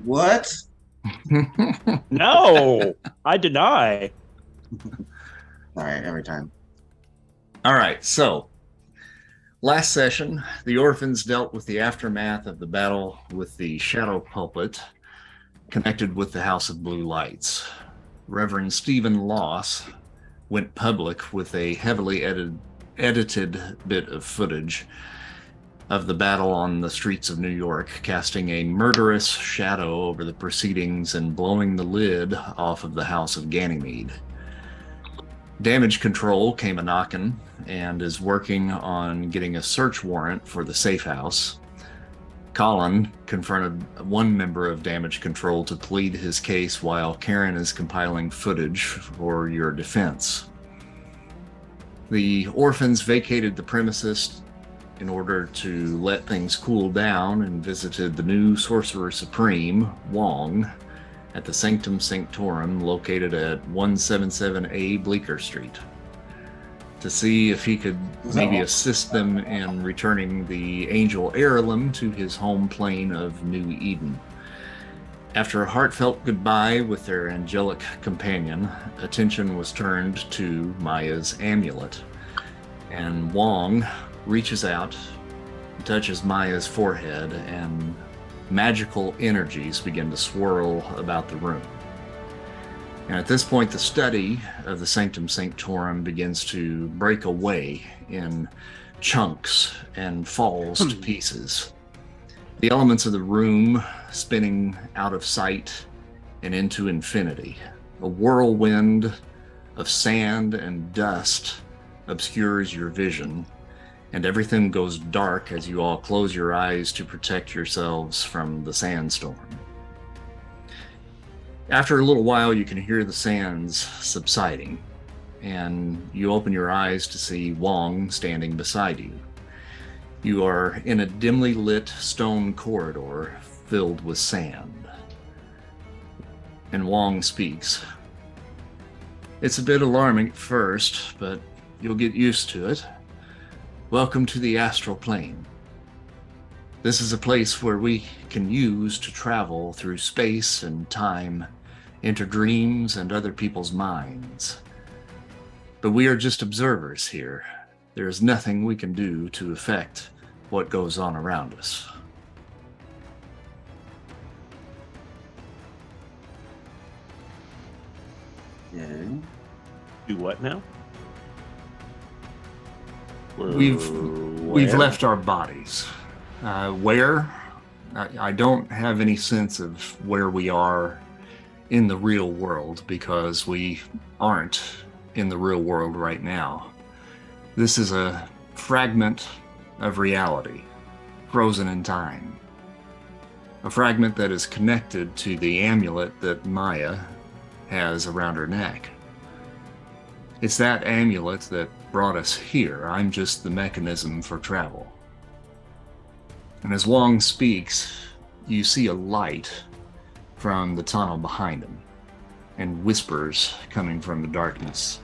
What? No, I deny. All right, every time. All right, so last session, the Orphans dealt with the aftermath of the battle with the Shadow Pulpit connected with the House of Blue Lights. Reverend Stephen Loss went public with a heavily edited bit of footage of the battle on the streets of New York, casting a murderous shadow over the proceedings and blowing the lid off of the House of Ganymede. Damage Control came a knocking and is working on getting a search warrant for the safe house. Colin confronted one member of Damage Control to plead his case while Karen is compiling footage for your defense. The Orphans vacated the premises in order to let things cool down and visited the new Sorcerer Supreme, Wong, at the Sanctum Sanctorum located at 177A Bleecker Street to see if he could maybe assist them in returning the angel heirloom to his home plane of New Eden. After a heartfelt goodbye with their angelic companion, attention was turned to Maya's amulet, and Wong reaches out, touches Maya's forehead, and magical energies begin to swirl about the room. And at this point, the study of the Sanctum Sanctorum begins to break away in chunks and falls to pieces. The elements of the room spinning out of sight and into infinity. A whirlwind of sand and dust obscures your vision, and everything goes dark as you all close your eyes to protect yourselves from the sandstorm. After a little while, you can hear the sands subsiding, and you open your eyes to see Wong standing beside you. You are in a dimly lit stone corridor filled with sand. And Wong speaks. It's a bit alarming at first, but you'll get used to it. Welcome to the Astral Plane. This is a place where we can use to travel through space and time, into dreams and other people's minds. But we are just observers here. There is nothing we can do to affect what goes on around us. Yeah. Do what now? We've left our bodies. Where? I don't have any sense of where we are in the real world because we aren't in the real world right now. This is a fragment of reality, frozen in time. A fragment that is connected to the amulet that Maya has around her neck. It's that amulet that brought us here. I'm just the mechanism for travel. And as Wong speaks, you see a light from the tunnel behind him, and whispers coming from the darkness.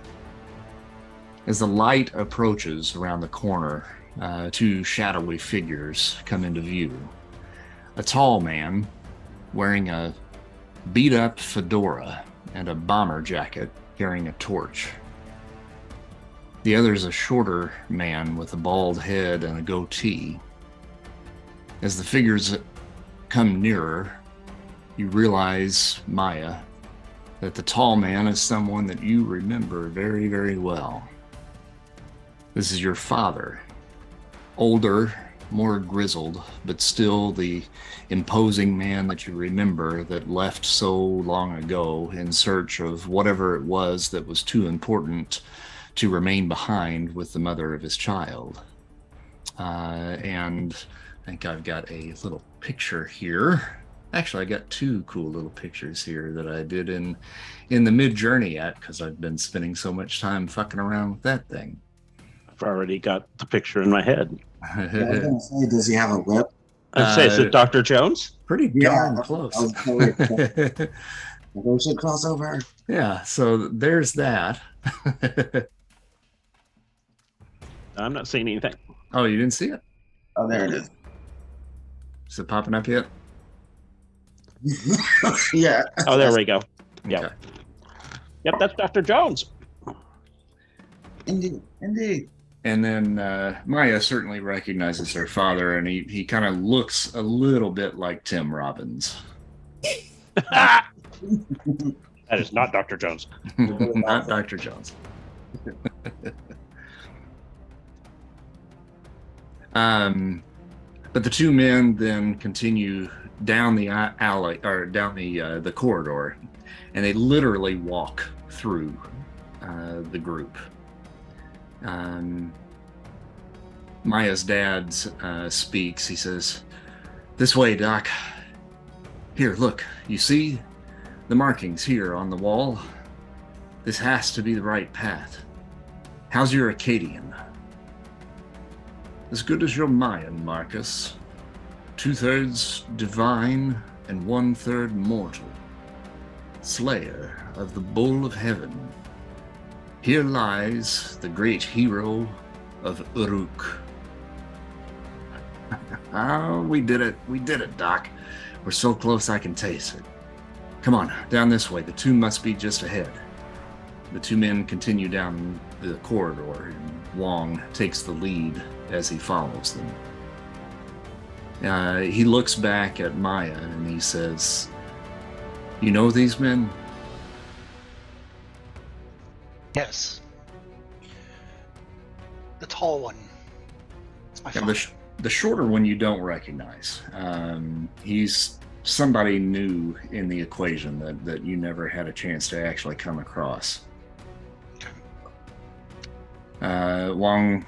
As the light approaches around the corner, two shadowy figures come into view. A tall man wearing a beat-up fedora and a bomber jacket carrying a torch. The other is a shorter man with a bald head and a goatee. As the figures come nearer, you realize, Maya, that the tall man is someone that you remember very, very well. This is your father. Older, more grizzled, but still the imposing man that you remember that left so long ago in search of whatever it was that was too important to remain behind with the mother of his child. And I think I've got a little picture here. Actually, I got two cool little pictures here that I did in the Mid-Journey app because I've been spending so much time fucking around with that thing. I've already got the picture in my head. Yeah, I was gonna say, does he have a lip? I'd say, is it Dr. Jones? Pretty darn close. Totally we should cross over. Yeah, so there's that. I'm not seeing anything. Oh, you didn't see it? Oh, there it is. Is it popping up yet? Yeah. Oh, there we go. Yep. Okay. Yep, that's Dr. Jones. Indeed. Indeed. And then Maya certainly recognizes her father, and he kind of looks a little bit like Tim Robbins. That is not Dr. Jones. Not Dr. Jones. But the two men then continue down the alley or down the corridor, and they literally walk through the group. Maya's dad speaks. He says, "This way, Doc. Here, look. You see the markings here on the wall? This has to be the right path. How's your Akkadian?" "As good as your Mayan, Marcus. 2/3 divine and 1/3 mortal. Slayer of the Bull of Heaven. Here lies the great hero of Uruk." "Oh, we did it. We did it, Doc. We're so close I can taste it. Come on, down this way. The two must be just ahead." The two men continue down the corridor, and Wong takes the lead as he follows them. He looks back at Maya and he says, "You know these men?" Yes. The tall one. It's my Yeah, father. the shorter one you don't recognize. He's somebody new in the equation that you never had a chance to actually come across. Wong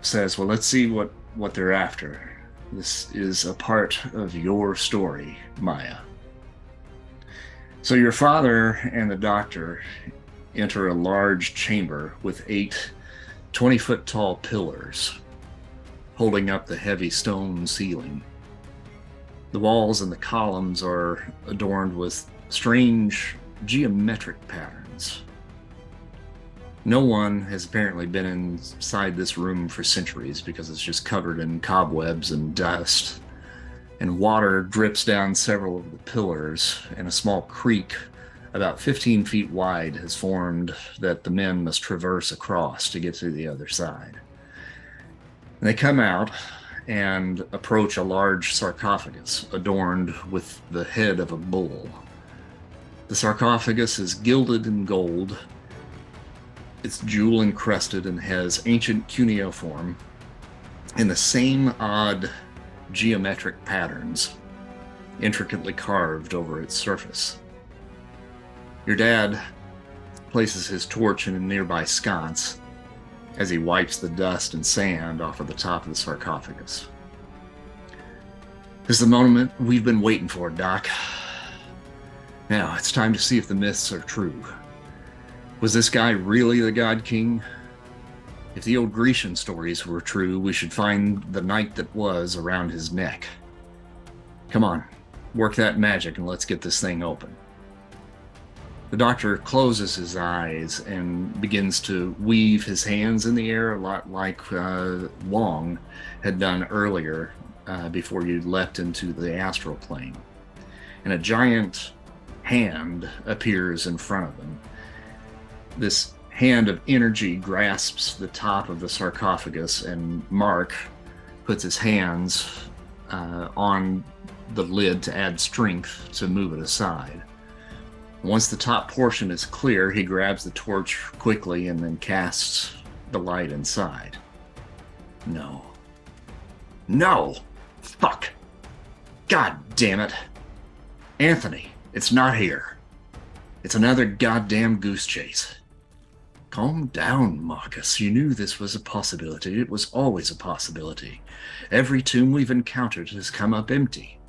says, "Well, let's see what they're after. This is a part of your story, Maya." So your father and the doctor enter a large chamber with 8 20-foot tall pillars holding up the heavy stone ceiling. The walls and the columns are adorned with strange geometric patterns. No one has apparently been inside this room for centuries because it's just covered in cobwebs and dust, and water drips down several of the pillars, and a small creek about 15 feet wide has formed that the men must traverse across to get to the other side. And they come out and approach a large sarcophagus adorned with the head of a bull. The sarcophagus is gilded in gold. It's jewel encrusted and has ancient cuneiform and the same odd geometric patterns intricately carved over its surface. Your dad places his torch in a nearby sconce as he wipes the dust and sand off of the top of the sarcophagus. "This is the moment we've been waiting for, Doc. Now it's time to see if the myths are true. Was this guy really the God King? If the old Grecian stories were true, we should find the knight that was around his neck. Come on, work that magic and let's get this thing open." The doctor closes his eyes and begins to weave his hands in the air, a lot like Wong had done earlier before you leapt into the Astral Plane. And a giant hand appears in front of him. This hand of energy grasps the top of the sarcophagus, and Mark puts his hands on the lid to add strength to move it aside. Once the top portion is clear, he grabs the torch quickly and then casts the light inside. No. No! Fuck! God damn it! Anthony, it's not here. It's another goddamn goose chase. Calm down, Marcus. You knew this was a possibility. It was always a possibility. Every tomb we've encountered has come up empty.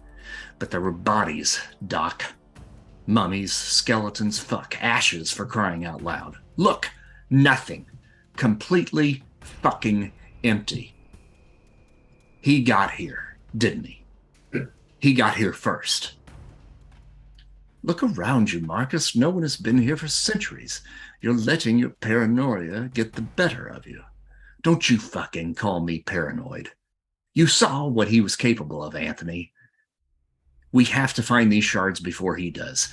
But there were bodies, Doc. Mummies, skeletons, fuck, ashes for crying out loud. Look, nothing. Completely fucking empty. He got here, didn't he? He got here first. Look around you, Marcus. No one has been here for centuries. You're letting your paranoia get the better of you. Don't you fucking call me paranoid. You saw what he was capable of, Anthony. We have to find these shards before he does.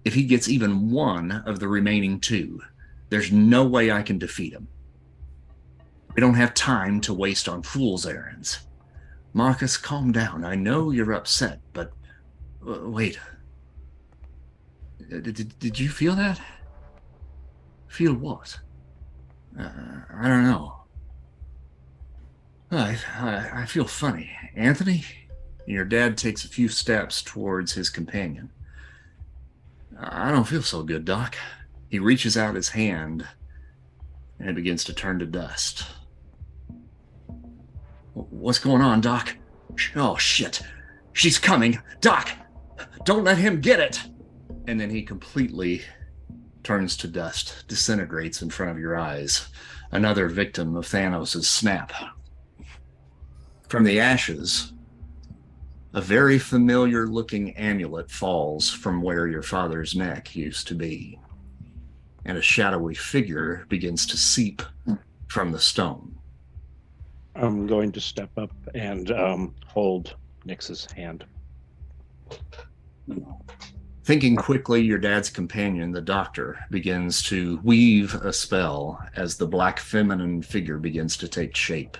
If he gets even one of the remaining two, there's no way I can defeat him. We don't have time to waste on fool's errands. Marcus, calm down. I know you're upset, but wait. Did you feel that? Feel what? I don't know. I feel funny. Anthony? Your dad takes a few steps towards his companion. I don't feel so good, Doc. He reaches out his hand and it begins to turn to dust. What's going on, Doc? Oh, shit. She's coming. Doc, don't let him get it. And then he completely turns to dust, disintegrates in front of your eyes. Another victim of Thanos' snap. From the ashes, a very familiar looking amulet falls from where your father's neck used to be, and a shadowy figure begins to seep from the stone. I'm going to step up and hold Nix's hand. Thinking quickly, your dad's companion, the doctor, begins to weave a spell as the black feminine figure begins to take shape.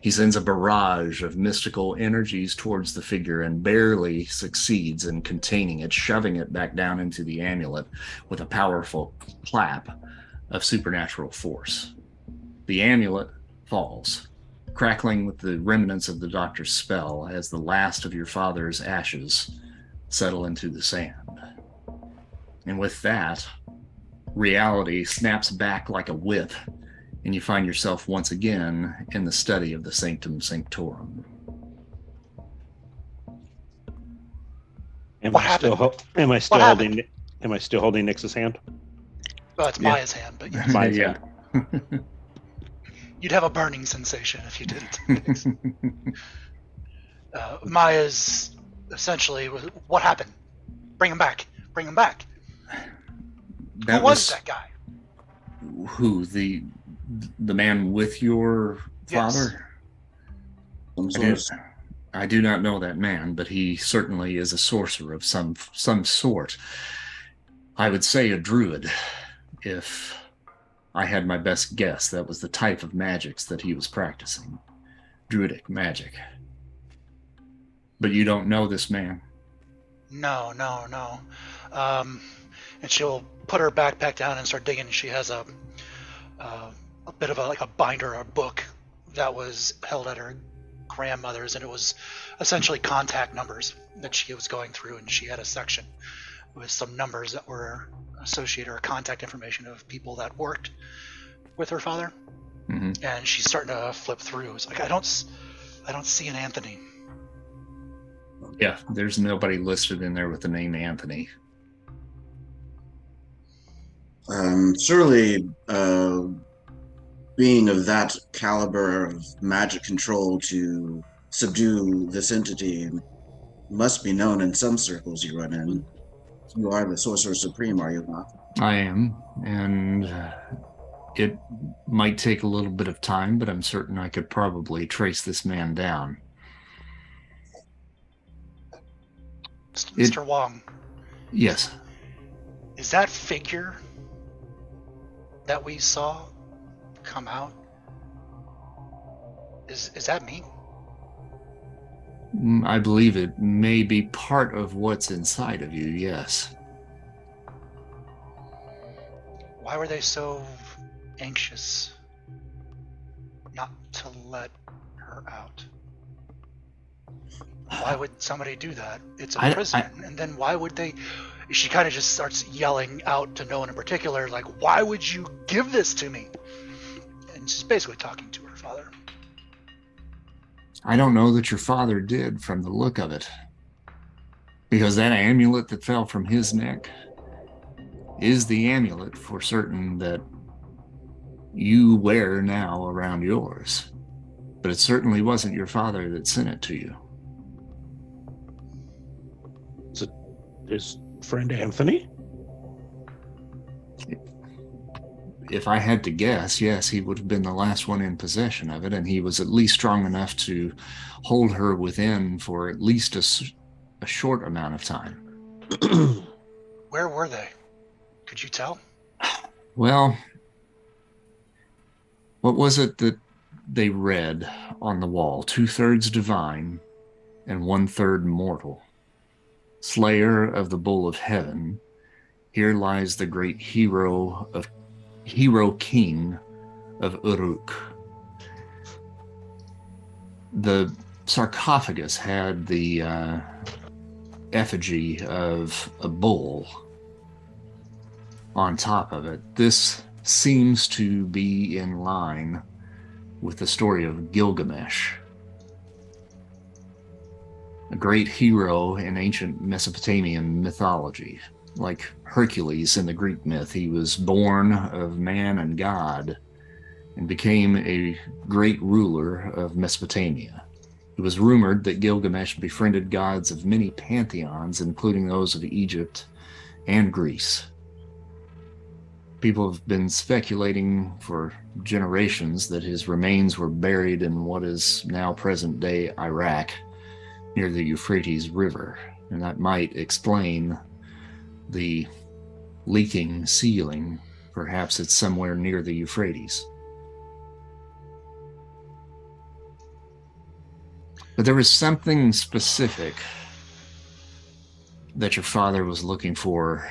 He sends a barrage of mystical energies towards the figure and barely succeeds in containing it, shoving it back down into the amulet with a powerful clap of supernatural force. The amulet falls, crackling with the remnants of the doctor's spell as the last of your father's ashes settle into the sand. And with that, reality snaps back like a whip, and you find yourself once again in the study of the Sanctum Sanctorum. Am What I still happened? holding Nix's hand? Well, it's Yeah. Maya's hand, but yes. Maya's Yeah. hand. You'd have a burning sensation if you didn't. Maya's essentially, what happened? Bring him back. Bring him back. That Who was that guy? Who? The man with your Yes. father? Some I sort. I do not know that man, but he certainly is a sorcerer of some sort. I would say a druid, if I had my best guess. That was the type of magics that he was practicing. Druidic magic. But you don't know this man? No. And she'll put her backpack down and start digging. She has a bit of a binder or a book that was held at her grandmother's, and it was essentially contact numbers that she was going through, and she had a section with some numbers that were associated or contact information of people that worked with her father. Mm-hmm. And she's starting to flip through. It's like I don't see an Anthony. Yeah, there's nobody listed in there with the name Anthony. Surely, being of that caliber of magic control to subdue this entity must be known in some circles you run in. You are the Sorcerer Supreme, are you not? I am, and it might take a little bit of time, but I'm certain I could probably trace this man down. Mr. Wong, Yes. is that figure that we saw come out, is that me? I believe it may be part of what's inside of you, yes. Why were they so anxious not to let her out? Why would somebody do that? It's a prison. And then why would they? She kind of just starts yelling out to no one in particular, like, why would you give this to me? And she's basically talking to her father. I don't know that your father did from the look of it. Because that amulet that fell from his neck is the amulet for certain that you wear now around yours. But it certainly wasn't your father that sent it to you. His friend Anthony? If I had to guess, yes, he would have been the last one in possession of it, and he was at least strong enough to hold her within for at least a short amount of time. Where were they? Could you tell? Well, what was it that they read on the wall? 2/3 divine and 1/3 mortal. Slayer of the Bull of Heaven, here lies the great hero king of Uruk. The sarcophagus had the effigy of a bull on top of it. This seems to be in line with the story of Gilgamesh, a great hero in ancient Mesopotamian mythology. Like Hercules in the Greek myth, he was born of man and God and became a great ruler of Mesopotamia. It was rumored that Gilgamesh befriended gods of many pantheons, including those of Egypt and Greece. People have been speculating for generations that his remains were buried in what is now present-day Iraq, near the Euphrates River, and that might explain the leaking ceiling. Perhaps it's somewhere near the Euphrates. But there was something specific that your father was looking for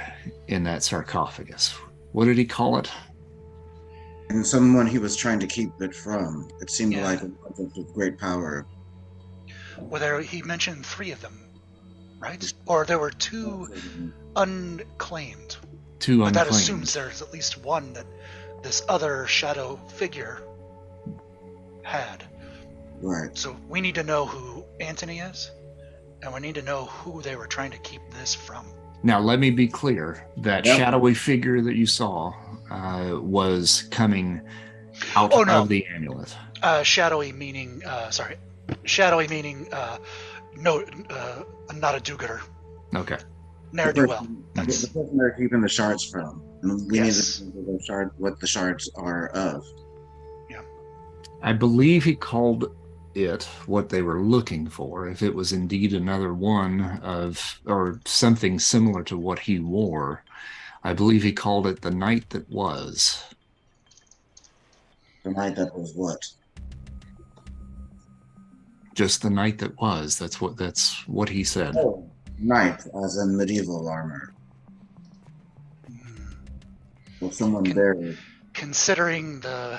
in that sarcophagus. What did he call it? And someone he was trying to keep it from. It seemed Yeah. like an object of great power. Well, he mentioned 3 of them, right? Or there were 2 unclaimed. Two But that unclaimed. assumes there's at least one that this other shadow figure had. Right. So we need to know who Antony is, and we need to know who they were trying to keep this from. Now, let me be clear. That Yep. shadowy figure that you saw was coming out Oh, no. of the amulet. Shadowy meaning, shadowy meaning, no, not a do-gooder. Okay. Ne'er-do-well. The That's, person they're keeping the shards from. And we Yes. need to know what the shards are of. I believe he called it what they were looking for. If it was indeed another one of, or something similar to what he wore, I believe he called it the night that was. The night that was what? Just the night that was. That's what he said. Oh, night, as in medieval armor. Well, someone buried. considering the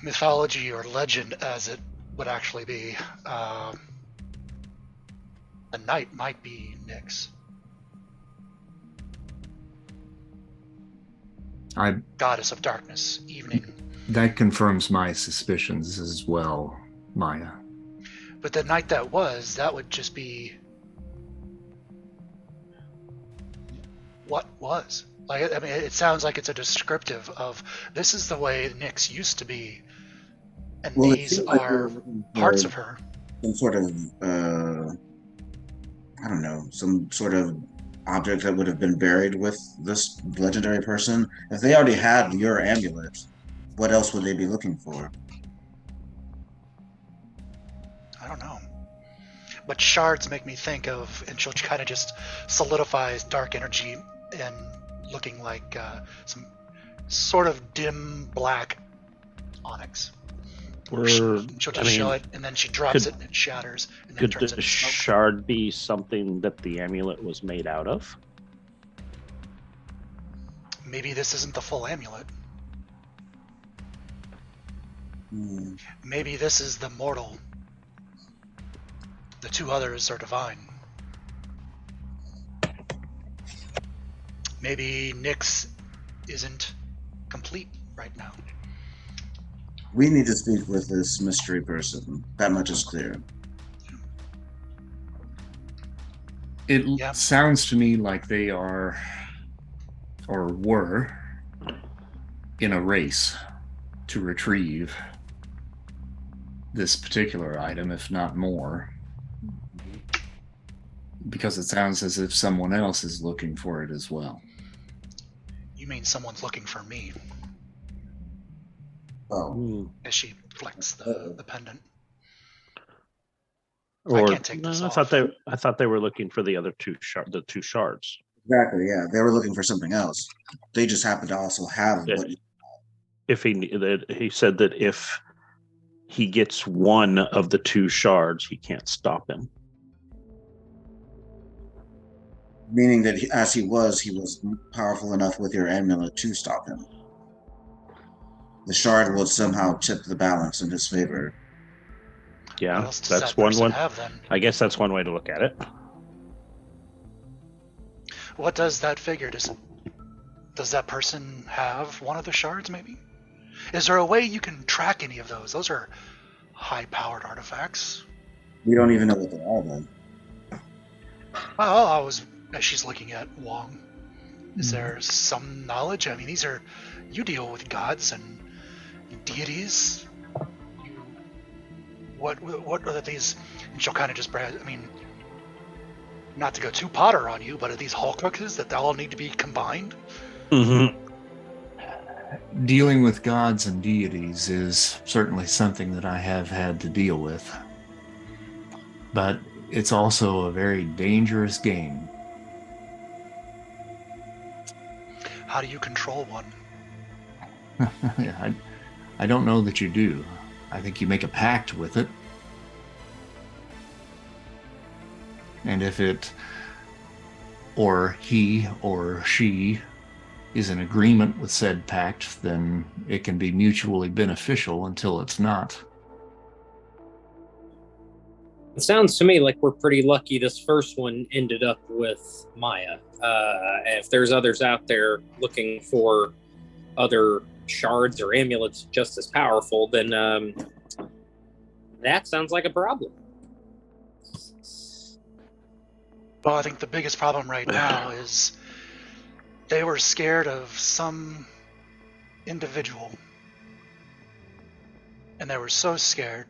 mythology or legend as it would actually be, the night might be Nyx. Goddess of darkness, evening. That confirms my suspicions as well, Maya. But the night that would just be what was. Like, I mean, it sounds like it's a descriptive of this is the way Nyx used to be, and Well, it these seemed like are we were looking parts for of her. some sort of, I don't know, some sort of object that would have been buried with this legendary person. If they already had your amulet, what else would they be looking for? I don't know. But shards make me think of, and she'll kind of just solidifies dark energy and looking like some sort of dim black onyx. She'll just show it, and then she drops it, and it shatters, and then Could turns the into smoke. shard be something that the amulet was made out of? Maybe this isn't the full amulet. Hmm. Maybe this is the mortal. The 2 others are divine. Maybe Nyx isn't complete right now. We need to speak with this mystery person. That much is clear. It Yeah. sounds to me like they are, or were, in a race to retrieve this particular item, if not more. Because it sounds as if someone else is looking for it as well. You mean someone's looking for me? Oh, As she flicks the pendant. Or I can't take this off. I thought they were looking for the other the two shards. Exactly, yeah. They were looking for something else. They just happened to also have Yeah. what If he said that if he gets one of the two shards, he can't stop him. meaning that as he was powerful enough with your amulet to stop him. The shard will somehow tip the balance in his favor. What Yeah, else does that's that person one. have then? I guess that's one way to look at it. What does that figure? Does that person have one of the shards, maybe? Is there a way you can track any of those? Those are high-powered artifacts. We don't even know what they are then. Well, as she's looking at Wong, is there some knowledge? I mean, you deal with gods and deities. What are these? And she'll kind of just brag. I mean, not to go too Potter on you, but are these Horcruxes that all need to be combined? Mm-hmm. Dealing with gods and deities is certainly something that I have had to deal with. But it's also a very dangerous game. How do you control one? I don't know that you do. I think you make a pact with it. And if it, or he or she, is in agreement with said pact, then it can be mutually beneficial until it's not. It sounds to me like we're pretty lucky this first one ended up with Maya. If there's others out there looking for other shards or amulets just as powerful, then that sounds like a problem. Well, I think the biggest problem right now is they were scared of some individual. And they were so scared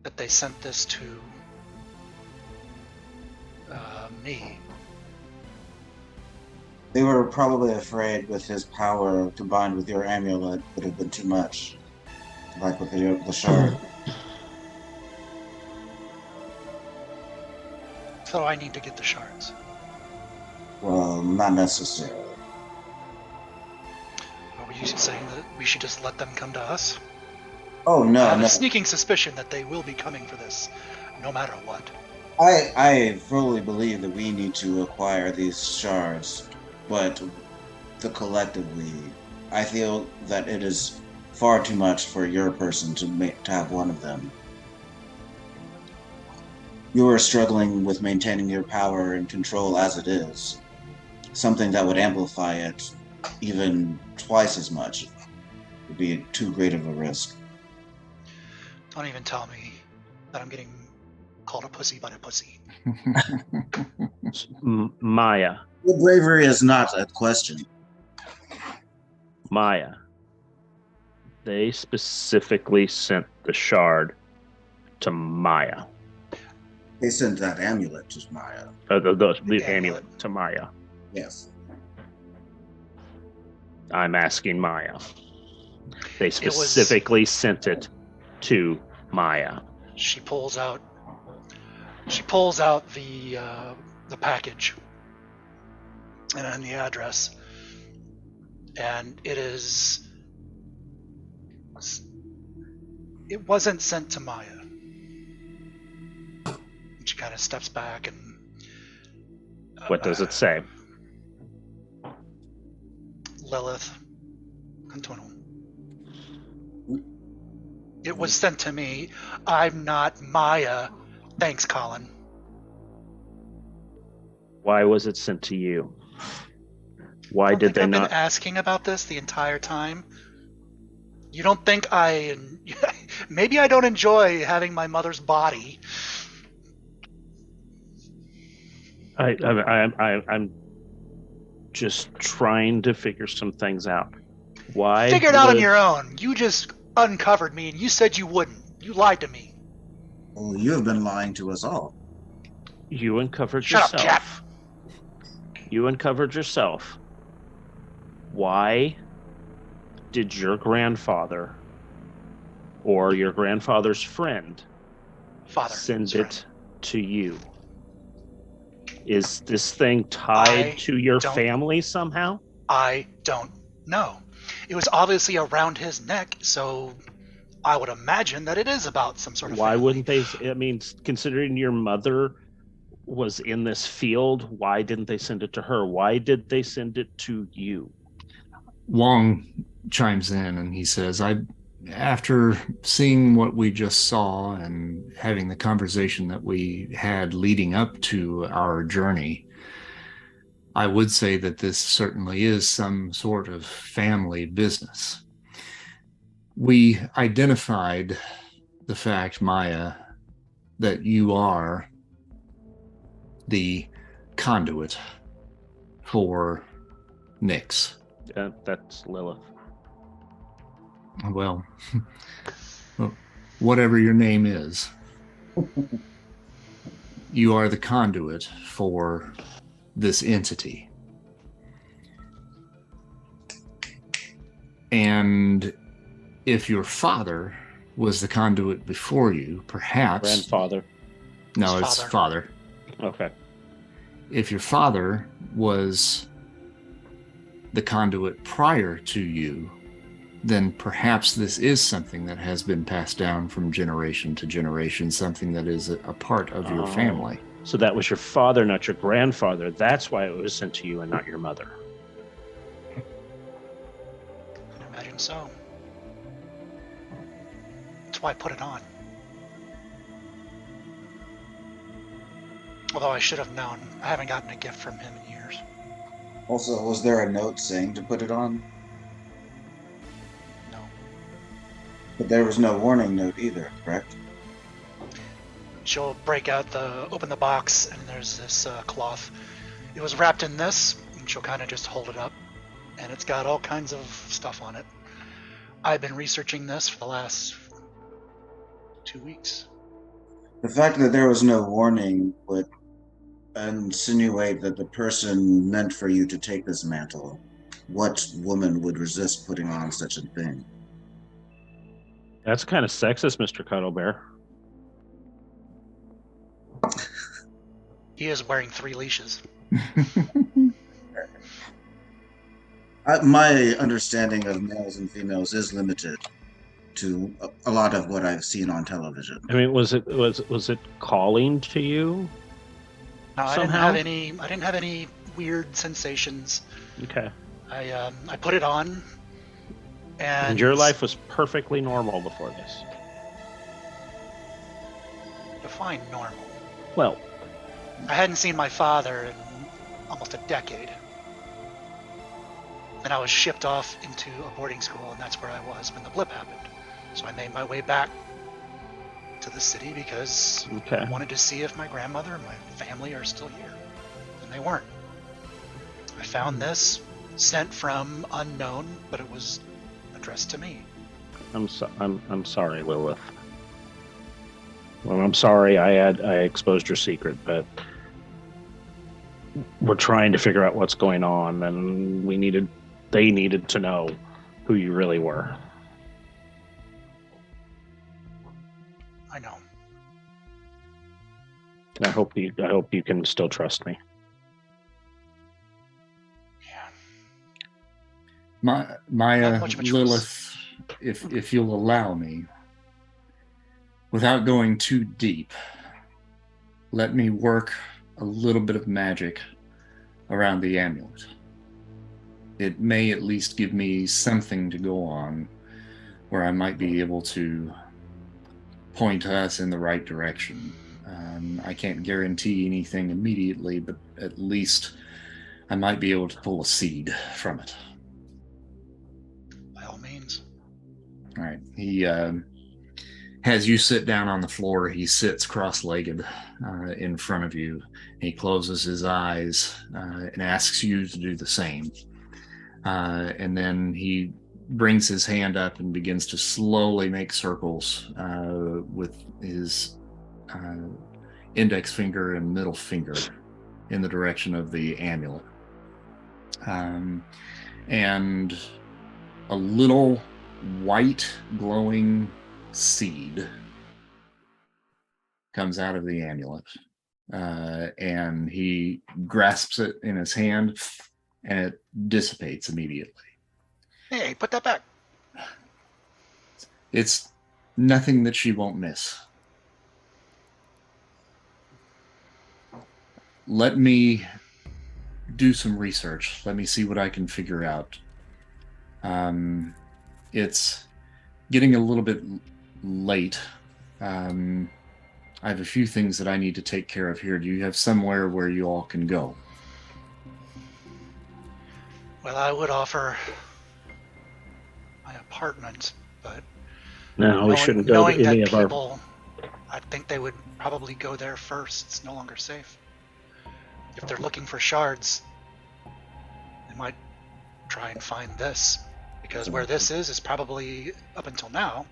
that they sent this to me. They were probably afraid with his power combined with your amulet would have been too much. Like with the shard. So I need to get the shards. Well, not necessarily. Were you saying that we should just let them come to us? Oh, no, I have no. a sneaking suspicion that they will be coming for this, no matter what. I fully believe that we need to acquire these shards, but I feel that it is far too much for your person to have one of them. You are struggling with maintaining your power and control as it is. Something that would amplify it even twice as much would be too great of a risk. Don't even tell me that I'm getting called a pussy by a pussy. Maya. Your bravery is not a question. Maya. They specifically sent the shard to Maya. They sent that amulet to Maya. The amulet to Maya. Yes. I'm asking Maya. They specifically sent it to Maya. She pulls out the package and the address, and it wasn't sent to Maya. She kind of steps back and What does it say? Lilith Antonio. It was sent to me. I'm not Maya. Thanks, Colin. Why was it sent to you? Why did they I've not? been asking about this the entire time. You don't think maybe I don't enjoy having my mother's body. I'm just trying to figure some things out. Why? Figure it out on your own. You just uncovered me, and you said you wouldn't. You lied to me. Oh, you have been lying to us all. You uncovered Shut yourself. up, Cap. You uncovered yourself. Why did your grandfather or your grandfather's friend Father. send Sorry. it to you? Is this thing tied to your family somehow? I don't know. It was obviously around his neck, so I would imagine that it is about some sort of Why family. wouldn't they? I mean, considering your mother was in this field, why didn't they send it to her? Why did they send it to you? Wong chimes in and he says, after seeing what we just saw and having the conversation that we had leading up to our journey, I would say that this certainly is some sort of family business. We identified the fact, Maya, that you are the conduit for Nyx. That's Lilith. Well, whatever your name is, you are the conduit for this entity. And if your father was the conduit before you, perhaps... Grandfather. No, it's father. Okay. If your father was the conduit prior to you, then perhaps this is something that has been passed down from generation to generation, something that is a part of your family. So that was your father, not your grandfather. That's why it was sent to you and not your mother. I imagine so. That's why I put it on. Although I should have known. I haven't gotten a gift from him in years. Also, was there a note saying to put it on? No. But there was no warning note either, correct? She'll open the box, and there's this cloth. It was wrapped in this, and she'll kind of just hold it up, and it's got all kinds of stuff on it. I've been researching this for the last 2 weeks. The fact that there was no warning would insinuate that the person meant for you to take this mantle. What woman would resist putting on such a thing? That's kind of sexist, Mr. Cuddlebear. He is wearing 3 leashes. My understanding of males and females is limited to a lot of what I've seen on television. I mean, was it calling to you? No, Somehow? I didn't have any weird sensations. Okay. I put it on, And your life was perfectly normal before this. Define normal. Well, I hadn't seen my father in almost a decade. And I was shipped off into a boarding school, and that's where I was when the blip happened. So I made my way back to the city because I wanted to see if my grandmother and my family are still here. And they weren't. I found this, sent from unknown, but it was addressed to me. I'm sorry, Lilith. Well, I'm sorry I exposed your secret, but we're trying to figure out what's going on, and they needed to know who you really were. I know. I hope you can still trust me. Yeah. Maya, Lilith, if you'll allow me, without going too deep, let me work a little bit of magic around the amulet. It may at least give me something to go on where I might be able to point us in the right direction. I can't guarantee anything immediately, but at least I might be able to pull a seed from it. By all means. All right. He has you sit down on the floor. He sits cross-legged in front of you. He closes his eyes and asks you to do the same. And then he brings his hand up and begins to slowly make circles with his index finger and middle finger in the direction of the amulet. And a little white glowing seed comes out of the amulet, and he grasps it in his hand, and it dissipates immediately. Hey, put that back. It's nothing that she won't miss. Let me do some research. Let me see what I can figure out. It's getting a little bit late. I have a few things that I need to take care of here. Do you have somewhere where you all can go? Well, I would offer my apartment, but No, we shouldn't go knowing to any that of our. people, I think they would probably go there first. It's no longer safe. If they're looking for shards, they might try and find this, because where this is probably, up until now,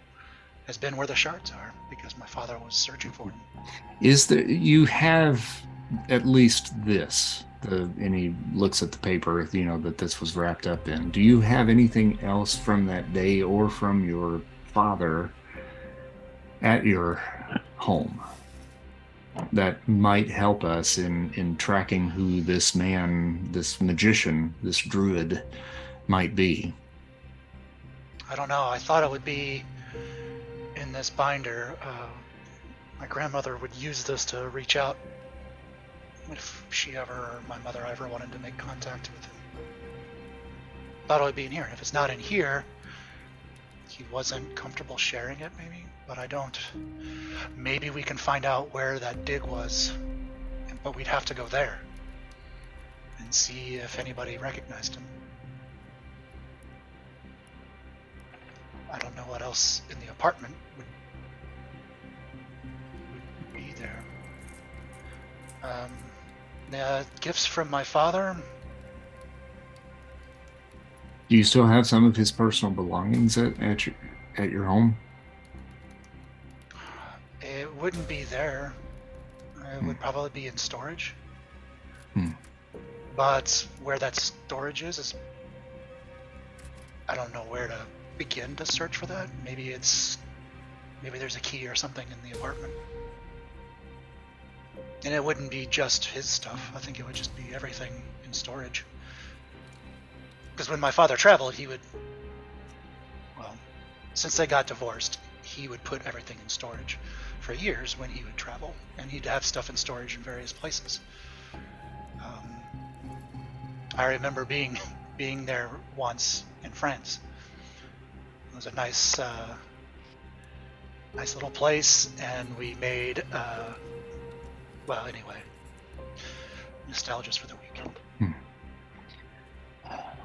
has been where the shards are, because my father was searching for them. Is there, you have at least this, and he looks at the paper, you know, that this was wrapped up in. Do you have anything else from that day or from your father at your home that might help us in tracking who this man, this magician, this druid might be? I don't know. I thought it would be in this binder. My grandmother would use this to reach out if she ever, or my mother ever, wanted to make contact with him. Thought it would be in here. And if it's not in here, he wasn't comfortable sharing it, maybe. But I don't. Maybe we can find out where that dig was, but we'd have to go there and see if anybody recognized him. I don't know what else in the apartment would be there. Gifts from my father. Do you still have some of his personal belongings at your home? It wouldn't be there. It would probably be in storage. But where that storage is I don't know where to begin to search for that. Maybe there's a key or something in the apartment. And it wouldn't be just his stuff. I think it would just be everything in storage. Because when my father traveled, since they got divorced, he would put everything in storage for years when he would travel, and he'd have stuff in storage in various places. I remember being there once in France. It was a nice little place, and we made anyway, nostalgia's for the week.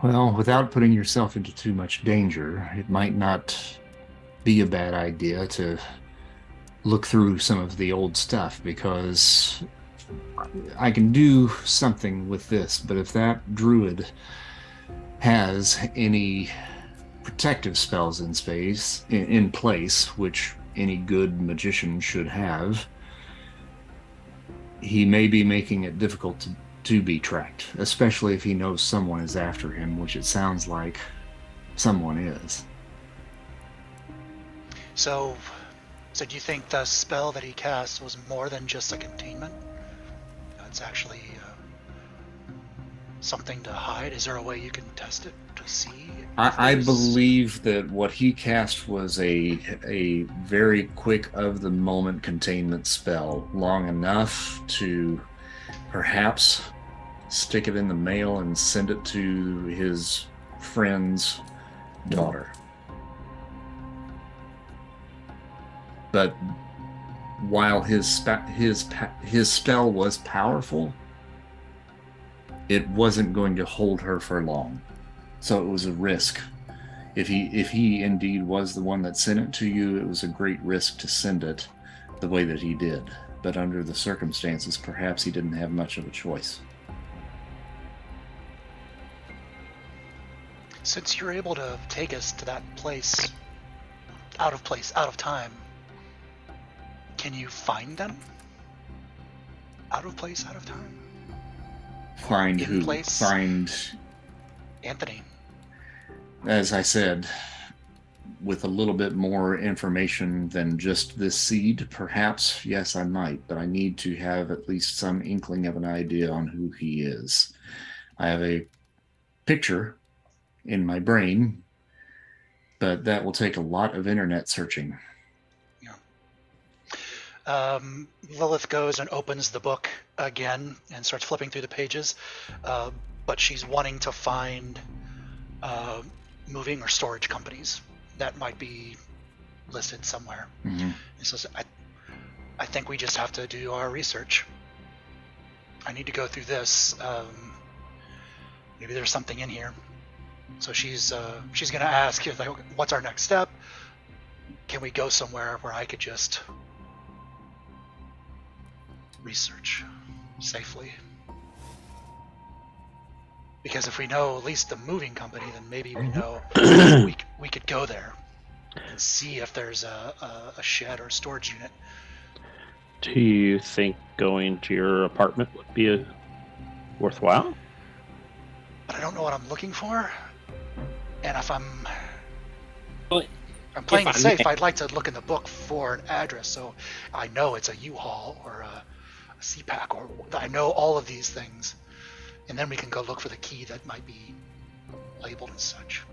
Well, without putting yourself into too much danger, it might not be a bad idea to look through some of the old stuff, because I can do something with this, but if that druid has any protective spells in place, which any good magician should have, he may be making it difficult to be tracked, especially if he knows someone is after him, which it sounds like someone is. So do you think the spell that he cast was more than just a containment? It's actually something to hide? Is there a way you can test it to see? I believe that what he cast was a very quick of the moment containment spell, long enough to perhaps stick it in the mail and send it to his friend's daughter. But while his spell was powerful, it wasn't going to hold her for long. So it was a risk. If he indeed was the one that sent it to you, it was a great risk to send it the way that he did. But under the circumstances, perhaps he didn't have much of a choice. Since you're able to take us to that place, out of time, can you find them? Out of place, out of time? Find in who? Place? Find Anthony. As I said, with a little bit more information than just this seed, perhaps, yes, I might, but I need to have at least some inkling of an idea on who he is. I have a picture in my brain, but that will take a lot of internet searching. Lilith goes and opens the book again and starts flipping through the pages, but she's wanting to find moving or storage companies that might be listed somewhere. Mm-hmm. He says, I think we just have to do our research. I need to go through this. Maybe there's something in here. So she's going to ask, like, what's our next step? Can we go somewhere where I could just research safely? Because if we know at least the moving company, then maybe we know we could go there and see if there's a shed or a storage unit. Do you think going to your apartment would be worthwhile? But I don't know what I'm looking for, and if I'm Well, playing if it I safe, may- I'd like to look in the book for an address so I know it's a U-Haul or a CPAC, or I know all of these things, and then we can go look for the key that might be labeled as such.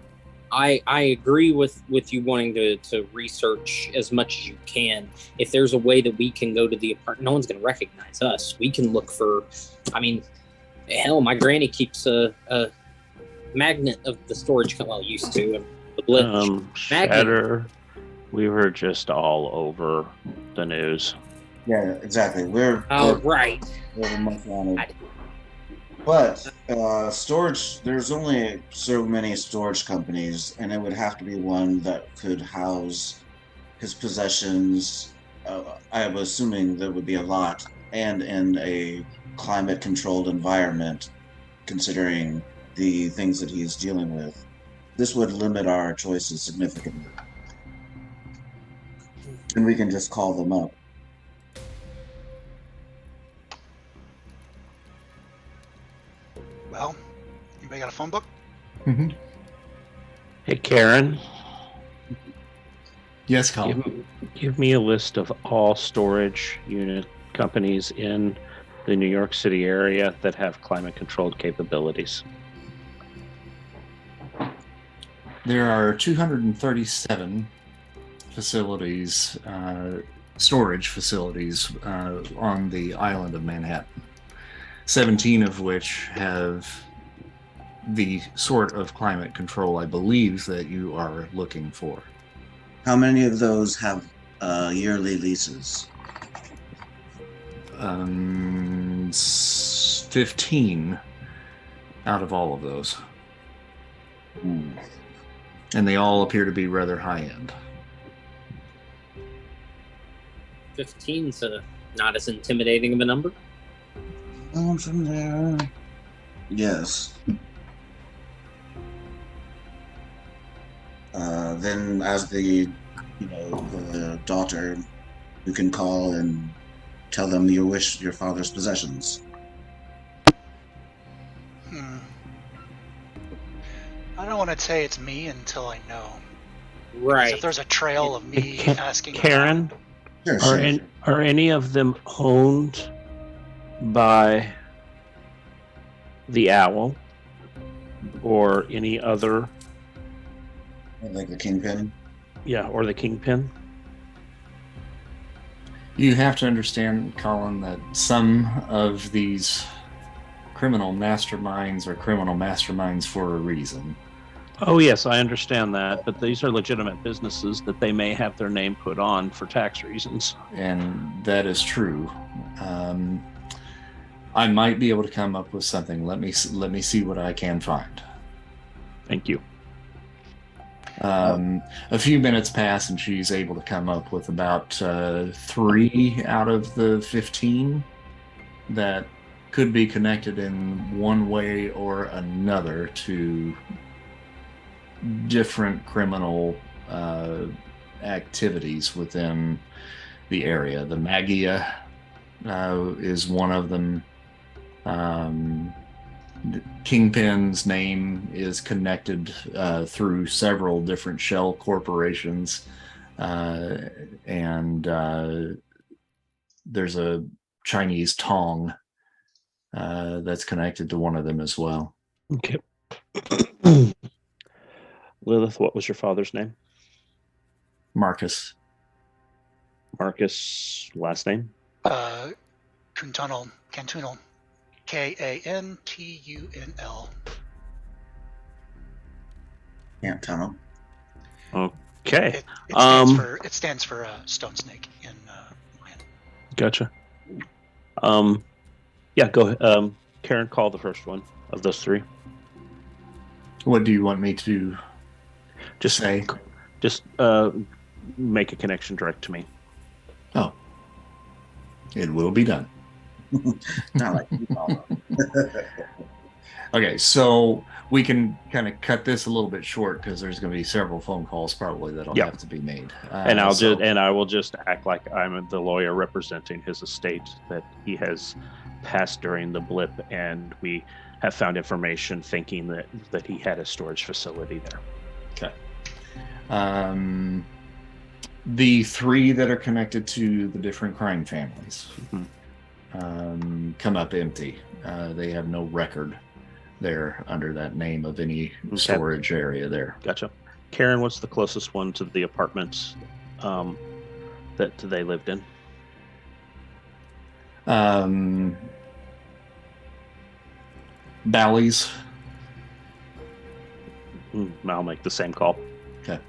I agree with you wanting to research as much as you can. If there's a way that we can go to the apartment, no one's going to recognize us. We can look for, I mean, hell, my granny keeps a magnet of the storage, well, used to, and the Blip. magnet. Shatter, we were just all over the news. Yeah, exactly. Oh, right. We're much wanted. But storage, there's only so many storage companies, and it would have to be one that could house his possessions. I'm assuming there would be a lot, and in a climate-controlled environment, considering the things that he's dealing with. This would limit our choices significantly. And we can just call them up. Well, anybody got a phone book? Mm-hmm. Hey, Karen, Yes, Colin. give me a list of all storage unit companies in the New York City area that have climate-controlled capabilities. There are 237 facilities, storage facilities on the island of Manhattan, 17 of which have the sort of climate control I believe that you are looking for. How many of those have yearly leases? 15 out of all of those. Hmm. And they all appear to be rather high end. 15's not as intimidating of a number. From there. Yes. Then, as the daughter, you can call and tell them your father's possessions. I don't want to say it's me until I know. Right. If there's a trail of me asking Karen, Sure. are any of them owned by the Owl or any other? Like the Kingpin? Yeah, or the Kingpin? You have to understand, Colin, that some of these criminal masterminds are criminal masterminds for a reason. Oh, yes, I understand that, but these are legitimate businesses that they may have their name put on for tax reasons. And that is true. I might be able to come up with something. Let me see what I can find. Thank you. A few minutes pass and she's able to come up with about 3 out of the 15 that could be connected in one way or another to different criminal activities within the area. The Magia is one of them. Kingpin's name is connected through several different shell corporations, and there's a Chinese tong that's connected to one of them as well. Okay. Lilith, what was your father's name? Marcus. Marcus, last name? Cantunal. Kantunl. Can't tunnel. Okay. It stands for stone snake in Mayan. Gotcha. Yeah, go ahead. Karen, call the first one of those three. What do you want me to Just say? Just make a connection direct to me. Oh, it will be done. Not like you call them. Okay, so we can kind of cut this a little bit short because there's going to be several phone calls probably that'll Yep. have to be made. And I will just act like I'm the lawyer representing his estate that he has passed during the blip, and we have found information thinking that he had a storage facility there. Okay. The three that are connected to the different crime families come up empty. They have no record there under that name of any storage area there. Gotcha. Karen, what's the closest one to the apartments that they lived in? Bally's. I'll make the same call. Okay.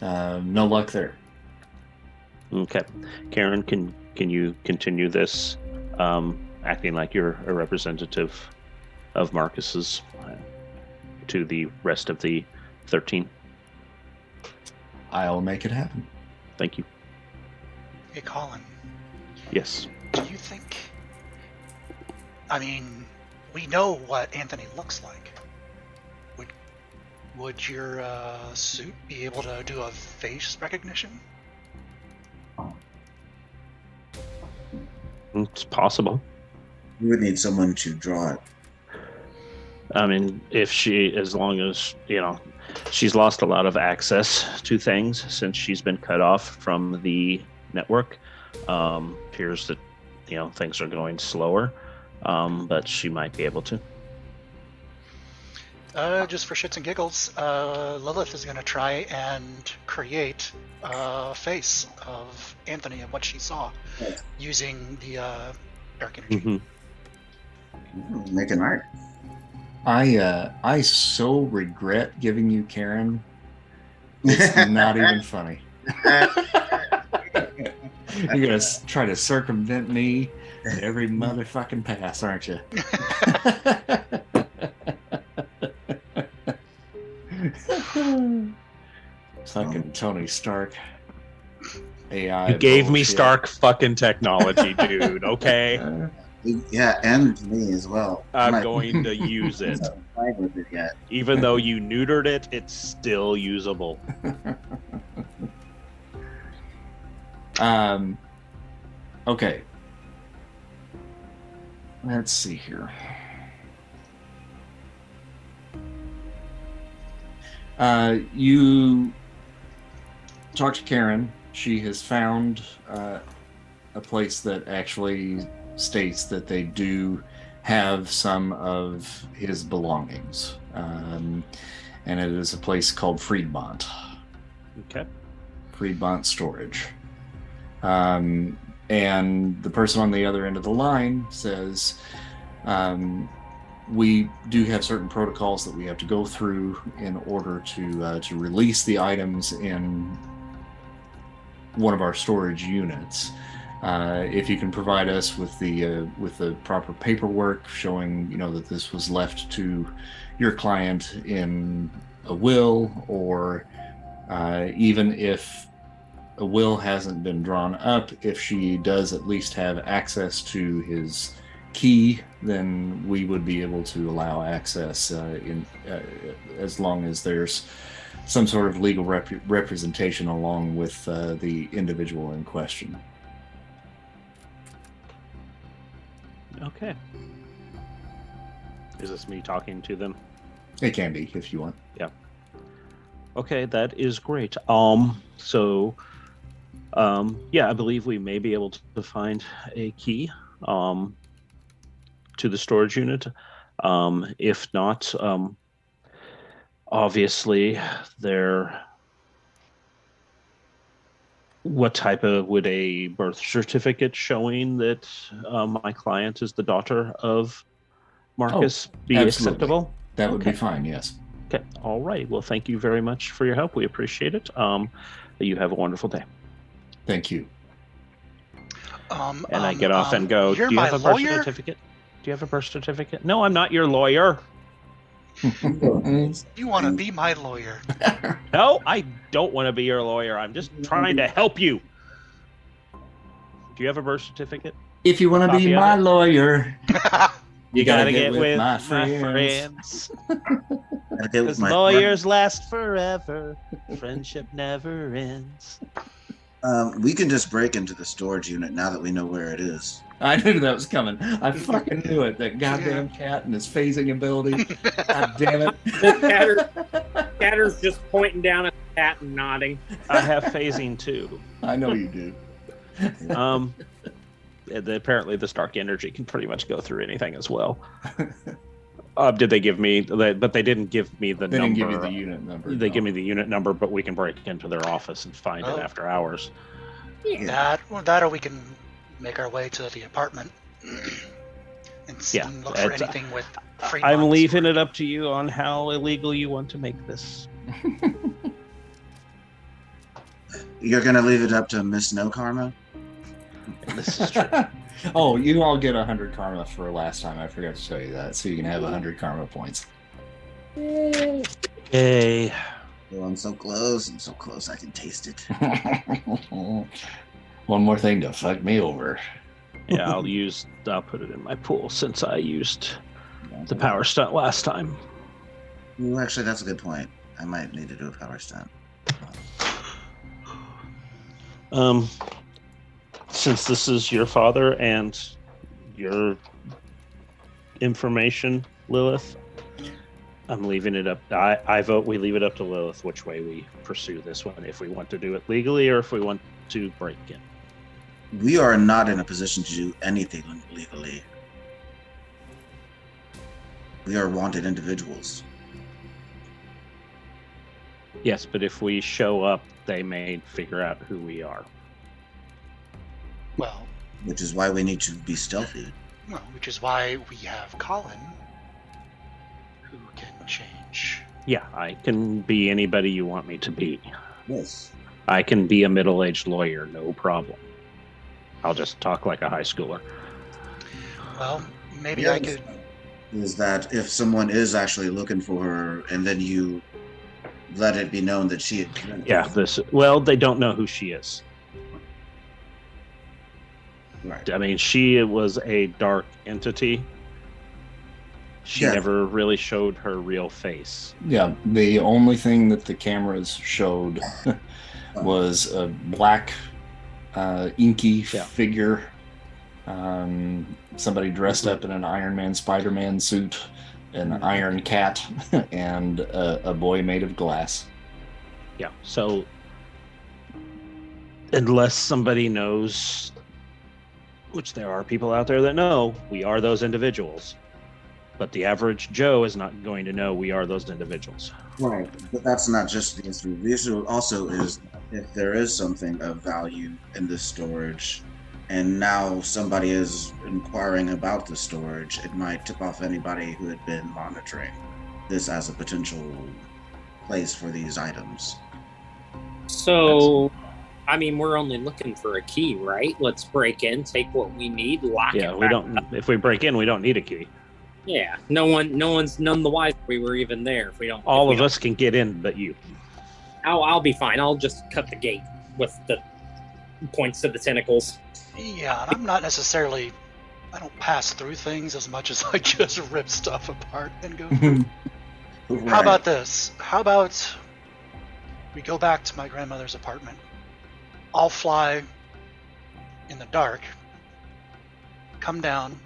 No luck there. Okay. Karen, can you continue this acting like you're a representative of Marcus's to the rest of the 13? I'll make it happen. Thank you. Hey, Colin. Yes. Do you think... I mean, we know what Anthony looks like. Would your suit be able to do a face recognition? It's possible. You would need someone to draw it. I mean, as long as, she's lost a lot of access to things since she's been cut off from the network. Appears that, things are going slower, but she might be able to. Just for shits and giggles, Lilith is going to try and create a face of Anthony and what she saw using the dark energy. Make an art. I so regret giving you Karen. It's not even funny. You're gonna try to circumvent me in every motherfucking pass, aren't you? Fucking Tony Stark. AI. You gave me bullshit. Stark fucking technology, dude. Okay. Yeah, and me as well. I'm going to use it. Played with it yet. Even though you neutered it, it's still usable. Okay. Let's see here. You talk to Karen. She has found a place that actually states that they do have some of his belongings. And it is a place called Friedmont. Okay. Friedmont Storage. And the person on the other end of the line says, we do have certain protocols that we have to go through in order to release the items in one of our storage units. If you can provide us with the proper paperwork showing, that this was left to your client in a will, or even if a will hasn't been drawn up, if she does at least have access to his key, then we would be able to allow access as long as there's some sort of legal representation along with the individual in question. Okay. Is this me talking to them? It can be if you want. Okay, that is great. Yeah, I believe we may be able to find a key to the storage unit. If not, obviously, what type of would a birth certificate showing that my client is the daughter of Marcus be absolutely. acceptable? That would Okay. be fine, yes. Okay. All right. Well, thank you very much for your help. We appreciate it. You have a wonderful day. Thank you. And I get off and go, You're do you my have a birth lawyer? certificate? Do you have a birth certificate? No, I'm not your lawyer. You want to be my lawyer? No, I don't want to be your lawyer. I'm just trying to help you. Do you have a birth certificate? If you want to Copy be of my it? lawyer, You gotta get with my friends. Gotta get with Because my lawyers last forever. Friendship never ends. We can just break into the storage unit now that we know where it is. I knew that was coming. I fucking knew it. That goddamn cat and his phasing ability. God damn it. Catter's just pointing down at the cat and nodding. I have phasing too. I know you do. Apparently, this dark energy can pretty much go through anything as well. Did they give me? But they didn't give me the They number. didn't give you the unit number. They no. give me the unit number, but we can break into their office and find it after hours. Yeah. That or we can make our way to the apartment and Yeah, look for it's- anything with free I'm bonds. leaving it up to you on how illegal you want to make this. You're gonna leave it up to Miss No Karma? This is true. Oh, you all get 100 karma for last time. I forgot to tell you that. So you can have 100 karma points. Yay. Oh, I'm so close. I'm so close. I can taste it. One more thing to fuck me over. Yeah, I'll put it in my pool since I used the power stunt last time. Ooh, actually, that's a good point. I might need to do a power stunt. Since this is your father and your information, Lilith, I'm leaving it up. I vote we leave it up to Lilith which way we pursue this one, if we want to do it legally or if we want to break in. We are not in a position to do anything legally. We are wanted individuals. Yes, but if we show up, they may figure out who we are. Well, Which is why we need to be stealthy. which is why we have Colin, who can change. Yeah, I can be anybody you want me to be. Yes. I can be a middle-aged lawyer, no problem. I'll just talk like a high schooler. Well, maybe The I other could. thing is that if someone is actually looking for her and then you let it be known that she had Yeah, they don't know who she is. Right. I mean, she was a dark entity. She Yeah. never really showed her real face. Yeah, the only thing that the cameras showed was a black, inky figure. Somebody dressed up in an Iron Man, Spider-Man suit, an Iron Cat, and a boy made of glass. Yeah, so unless somebody knows, which there are people out there that know, we are those individuals. But the average Joe is not going to know we are those individuals. Right, but that's not just the issue. The issue also is if there is something of value in this storage, and now somebody is inquiring about the storage, it might tip off anybody who had been monitoring this as a potential place for these items. So, I mean, we're only looking for a key, right? Let's break in, take what we need, lock it. Yeah, we back don't. up. If we break in, we don't need a key. Yeah, no one's none the wiser. We were even there. If we don't, All if we of don't- us can get in, but you. I'll be fine. I'll just cut the gate with the points to the tentacles. Yeah, and I'm not necessarily. I don't pass through things as much as I just rip stuff apart and go. Right. How about this? How about we go back to my grandmother's apartment? I'll fly in the dark, come down,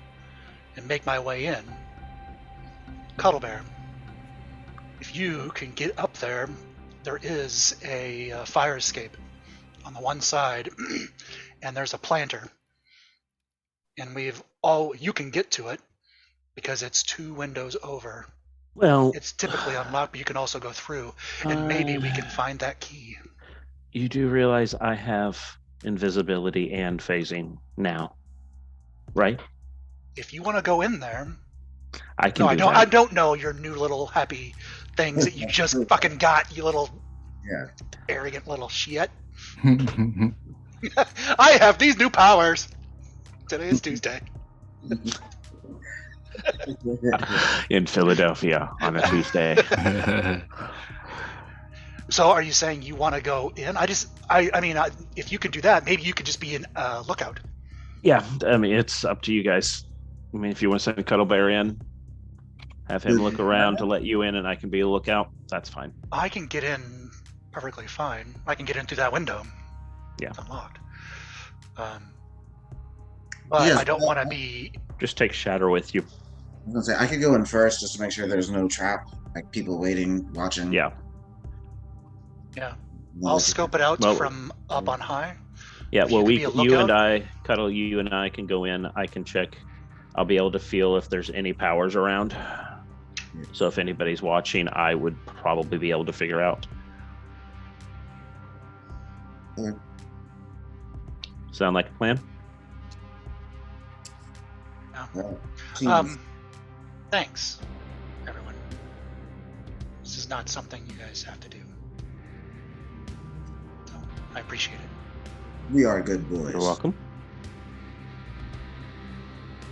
and make my way in. Cuddle Bear, if you can get up there, there is a fire escape on the one side, and there's a planter. And you can get to it because it's 2 windows over. Well, It's typically unlocked, but you can also go through, and maybe we can find that key. You do realize I have invisibility and phasing now, right? If you want to go in there, I can no, do I that. don't know your new little happy things that you just fucking got, you little arrogant little shit. I have these new powers. Today is Tuesday. In Philadelphia on a Tuesday. So, are you saying you want to go in? I mean, if you could do that, maybe you could just be in lookout. Yeah, I mean, it's up to you guys. I mean, if you want to send Cuddle Bear in, have him look around to let you in, and I can be a lookout, that's fine. I can get in perfectly fine. I can get in through that window. Yeah. It's unlocked. But Yes, I don't want to be. Just take Shatter with you. I was gonna say I could go in first just to make sure there's no trap, like people waiting, watching. Yeah. Yeah. I'll scope it out from up on high. Yeah, If well, you could be a you and lookout. I, Cuddle, you and I can go in. I can check. I'll be able to feel if there's any powers around. So if anybody's watching, I would probably be able to figure out. Okay. Sound like a plan? Thanks, everyone. This is not something you guys have to do. So, I appreciate it. We are good boys. You're welcome.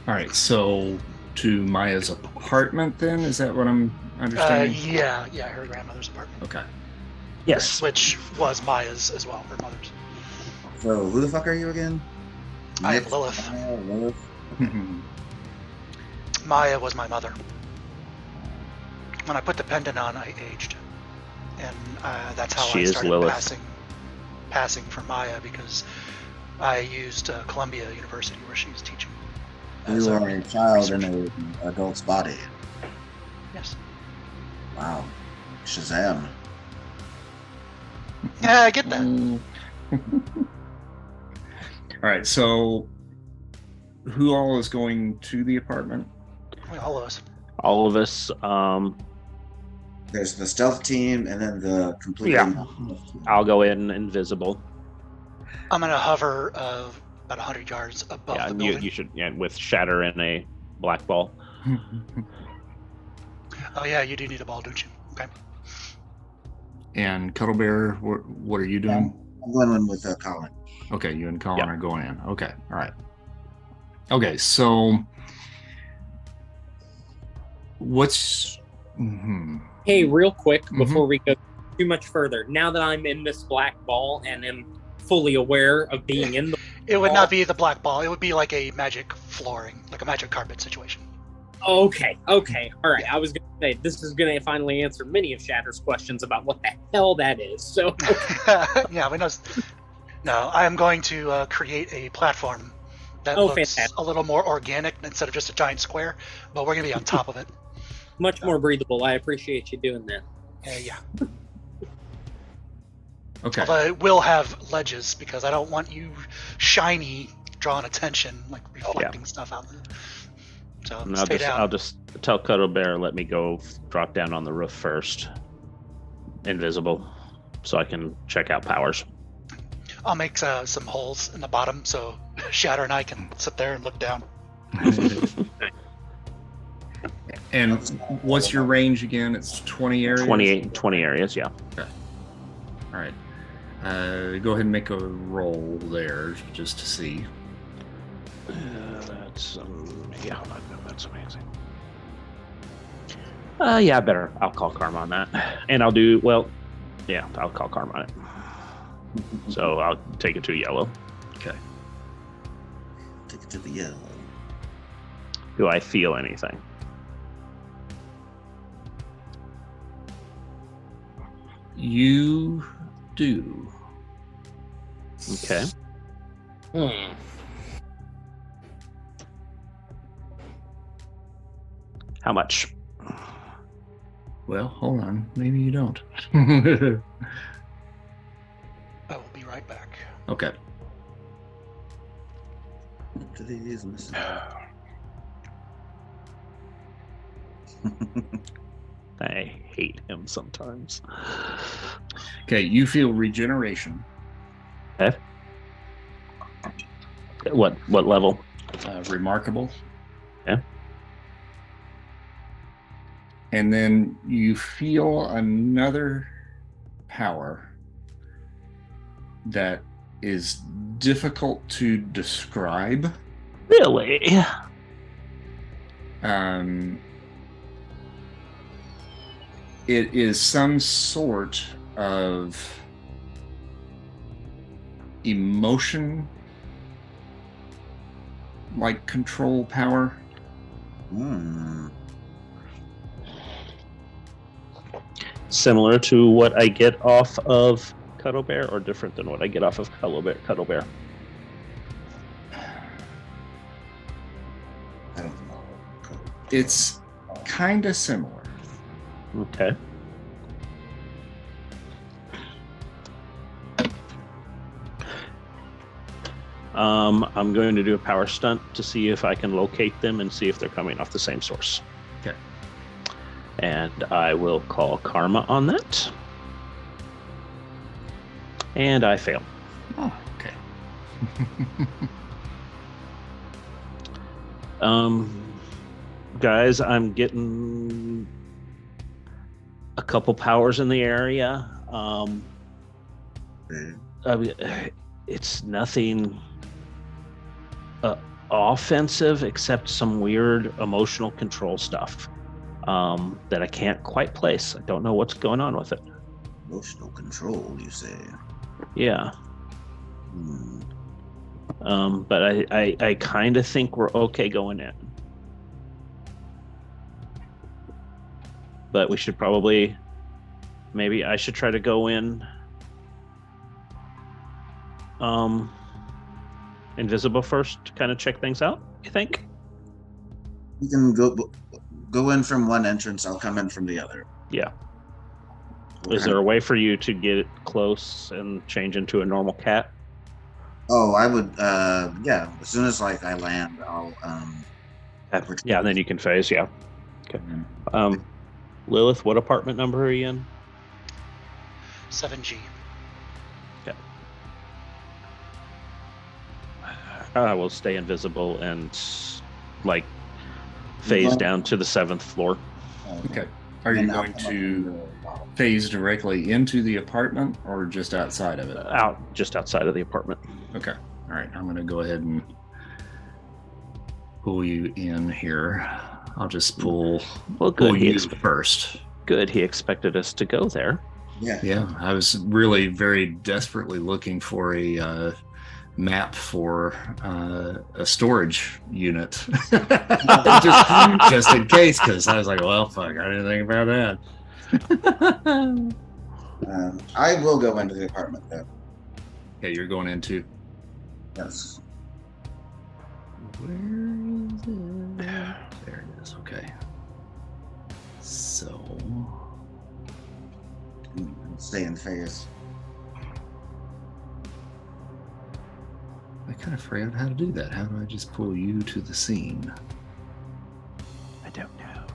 All right, so to Maya's apartment then? Is that what I'm understanding? Yeah, her grandmother's apartment. Okay. Yes. Which was Maya's as well, her mother's. So who the fuck are you again? I am Nick? Lilith. Lilith? Maya was my mother. When I put the pendant on, I aged, and that's how She I is started Lilith. passing for Maya, because I used Columbia University where she was teaching. You are a child in an adult's body. Yes. Wow. Shazam. Yeah, I get that. All right, so who all is going to the apartment? All of us. All of us. There's the stealth team and then the complete. Yeah. I'll go in invisible. I'm gonna hover about 100 yards above Yeah, the and building. you should. Yeah, with Shatter and a black ball. Oh yeah, you do need a ball, don't you? Okay. And Cuddle Bear, what are you doing? I'm going in with Colin. Okay, you and Colin Yeah. are going in. Okay, all right. Okay, so what's... Hey, real quick, Mhm. before we go too much further, now that I'm in this black ball and am fully aware of being in the It would not be the black ball. It would be like a magic flooring, like a magic carpet situation. Okay, all right. I was gonna say this is gonna finally answer many of Shatter's questions about what the hell that is. So Yeah, we know. No, I am going to create a platform that looks fantastic. a little more organic instead of just a giant square, but we're gonna be on top of it. much more breathable. I appreciate you doing that. Yeah. Okay. Although it will have ledges because I don't want you shiny drawing attention, like reflecting stuff out there. So And stay down. I'll just tell Cuddle Bear, let me go drop down on the roof first. Invisible. So I can check out powers. I'll make some holes in the bottom so Shatter and I can sit there and look down. And what's your range again? It's 20 areas? 20 areas, yeah. All right. Go ahead and make a roll there just to see. That's that's amazing. Yeah, better. I'll call Karma on that, and I'll do I'll call Karma on it. So I'll take it to yellow. Okay. Take it to the yellow. Do I feel anything? You do. Okay. How much? Well, hold on. Maybe you don't. I will be right back. Okay. Do these missing? I hate him sometimes. Okay, you feel regeneration. Okay. What level? Remarkable. Yeah. And then you feel another power that is difficult to describe. Really? It is some sort of emotion like control power. Similar to what I get off of Cuddle Bear, or different than what I get off of Cuddle Bear? I don't know. It's kind of similar. Okay. I'm going to do a power stunt to see if I can locate them and see if they're coming off the same source. Okay. And I will call Karma on that. And I fail. Oh, okay. Guys, I'm getting a couple powers in the area. It's nothing offensive except some weird emotional control stuff that I can't quite place. I don't know what's going on with it. Emotional control, you say? Yeah. But I kind of think we're okay going in. But we should probably, maybe I should try to go in invisible first to kind of check things out, you think? You can go in from one entrance, I'll come in from the other. Yeah. Is there a way for you to get close and change into a normal cat? Oh, I would, yeah. As soon as I land, I'll yeah, and then you can phase, yeah. Okay. Lilith, what apartment number are you in? 7G. Okay. I will stay invisible and phase down to the 7th floor. Okay. Are you going to phase directly into the apartment or just outside of it? Just outside of the apartment. Okay. All right. I'm going to go ahead and pull you in here. I'll just pull you first. Good. He expected us to go there. Yeah. I was really very desperately looking for a map for a storage unit, just in case, because I was like, well, fuck, I didn't think about that. I will go into the apartment though. Okay, you're going into. Yes. Where is it? There it is. Okay. So. Stay in phase. I kind of forgot how to do that. How do I just pull you to the scene? I don't know.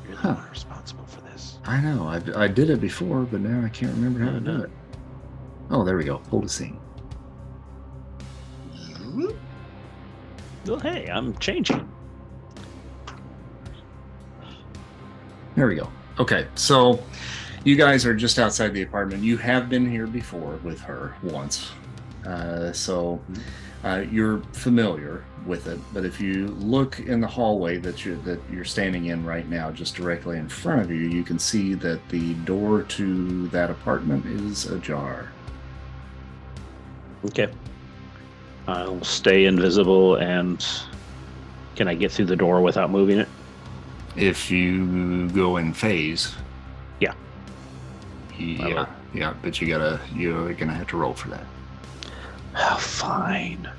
You're the one responsible for this. I know. I did it before, but now I can't remember how to do it. Oh, there we go. Pull to scene. Well, hey, I'm changing. There we go. Okay, so you guys are just outside the apartment. You have been here before with her once. So you're familiar with it, but if you look in the hallway that you're standing in right now, just directly in front of you, you can see that the door to that apartment is ajar. Okay. I'll stay invisible, and can I get through the door without moving it? If you go in phase. Yeah. Yeah, but you're gonna have to roll for that. Oh, fine.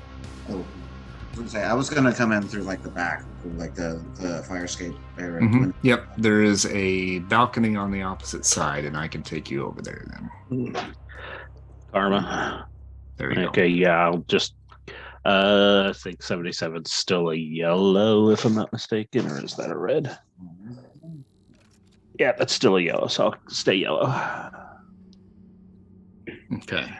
Oh, I was gonna come in through like the back, through, like the fire escape area. Mhm. Yep, there is a balcony on the opposite side, and I can take you over there then. Karma. There you Okay, yeah, I'll just. I think 77's still a yellow, if I'm not mistaken, or is that a red? Yeah, that's still a yellow, so I'll stay yellow. go. Okay.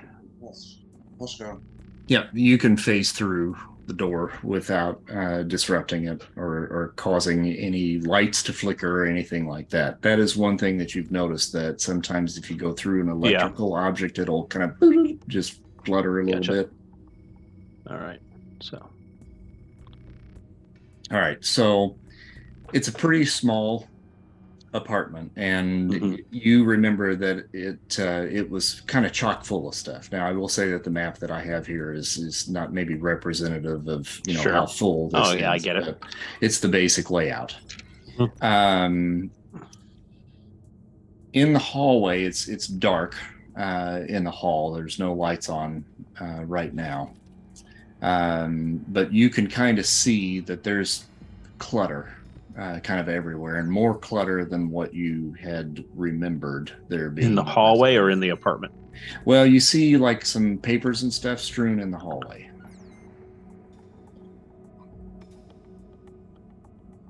Let's go. Yeah, you can phase through the door without disrupting it or causing any lights to flicker or anything like that. That is one thing that you've noticed, that sometimes if you go through an electrical object, it'll kind of just flutter a little bit. All right. All right. So it's a pretty small apartment, and you remember that it was kind of chock full of stuff. Now, I will say that the map that I have here is not maybe representative of Sure. how full this is. Oh yeah, I get it. It's the basic layout. In the hallway, it's dark in the hall. There's no lights on right now, but you can kind of see that there's clutter kind of everywhere, and more clutter than what you had remembered there being. In the hallway or in the apartment? Well, you see like some papers and stuff strewn in the hallway.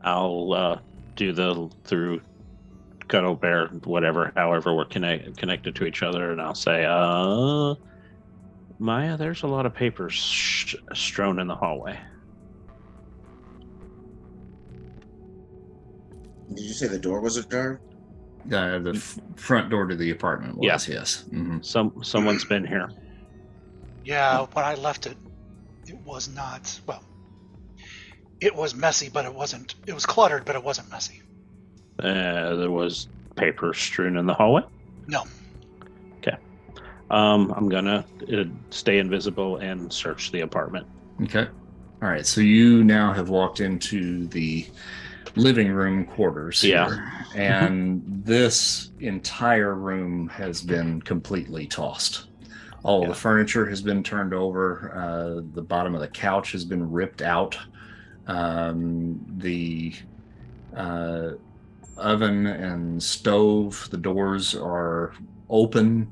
I'll do the through Cuddle Bear, whatever, however we're connected to each other, and I'll say, Maya, there's a lot of papers strewn in the hallway. Did you say the door was ajar? The front door to the apartment was, yes. Mm-hmm. Someone's been here. Yeah, when I left it, it was not, well, it was messy, but it wasn't, it was cluttered, but it wasn't messy. There was paper strewn in the hallway? No. Okay. I'm gonna stay invisible and search the apartment. Okay. All right, so you now have walked into the living room quarters here, and this entire room has been completely tossed. All the furniture has been turned over. The bottom of the couch has been ripped out. The oven and stove, the doors are open.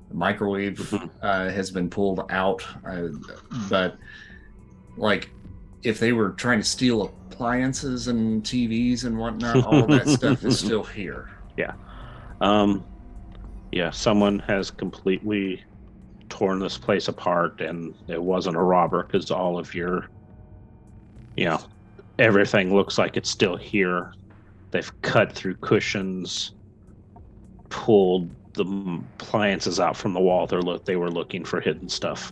The microwave has been pulled out. But like, if they were trying to steal appliances and TVs and whatnot, all that stuff is still here. Yeah. Someone has completely torn this place apart, and it wasn't a robber, because all of your, everything looks like it's still here. They've cut through cushions, pulled the appliances out from the wall. They were looking for hidden stuff.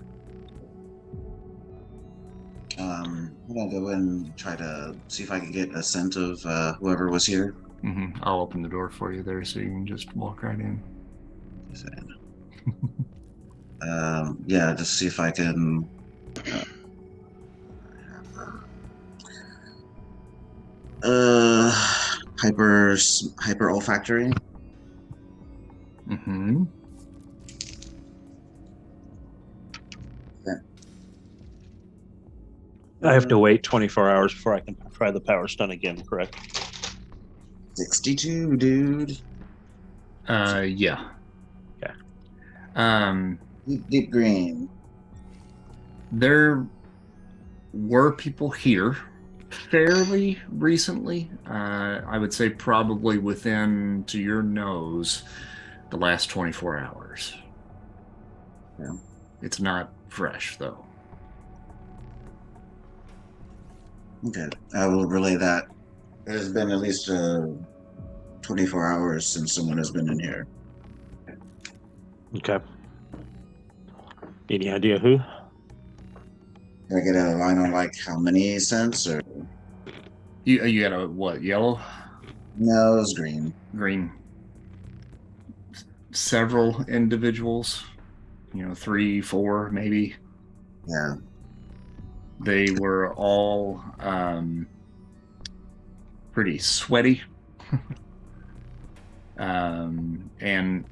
I'm gonna go and try to see if I can get a scent of whoever was here. Mm-hmm. I'll open the door for you there, so you can just walk right in. Just see if I can. Hyper olfactory. Mm-hmm. I have to wait 24 hours before I can try the power stun again, correct? 62, dude. Yeah. Okay. Deep green. There were people here fairly recently. I would say probably within, to your nose, the last 24 hours. Yeah. It's not fresh, though. Okay, I will relay that. It has been at least 24 hours since someone has been in here. Okay. Any idea who? Can I get a line on like how many cents or? You got a what? Yellow? No, it was green. Green. Several individuals. 3, 4, maybe. Yeah. They were all pretty sweaty. And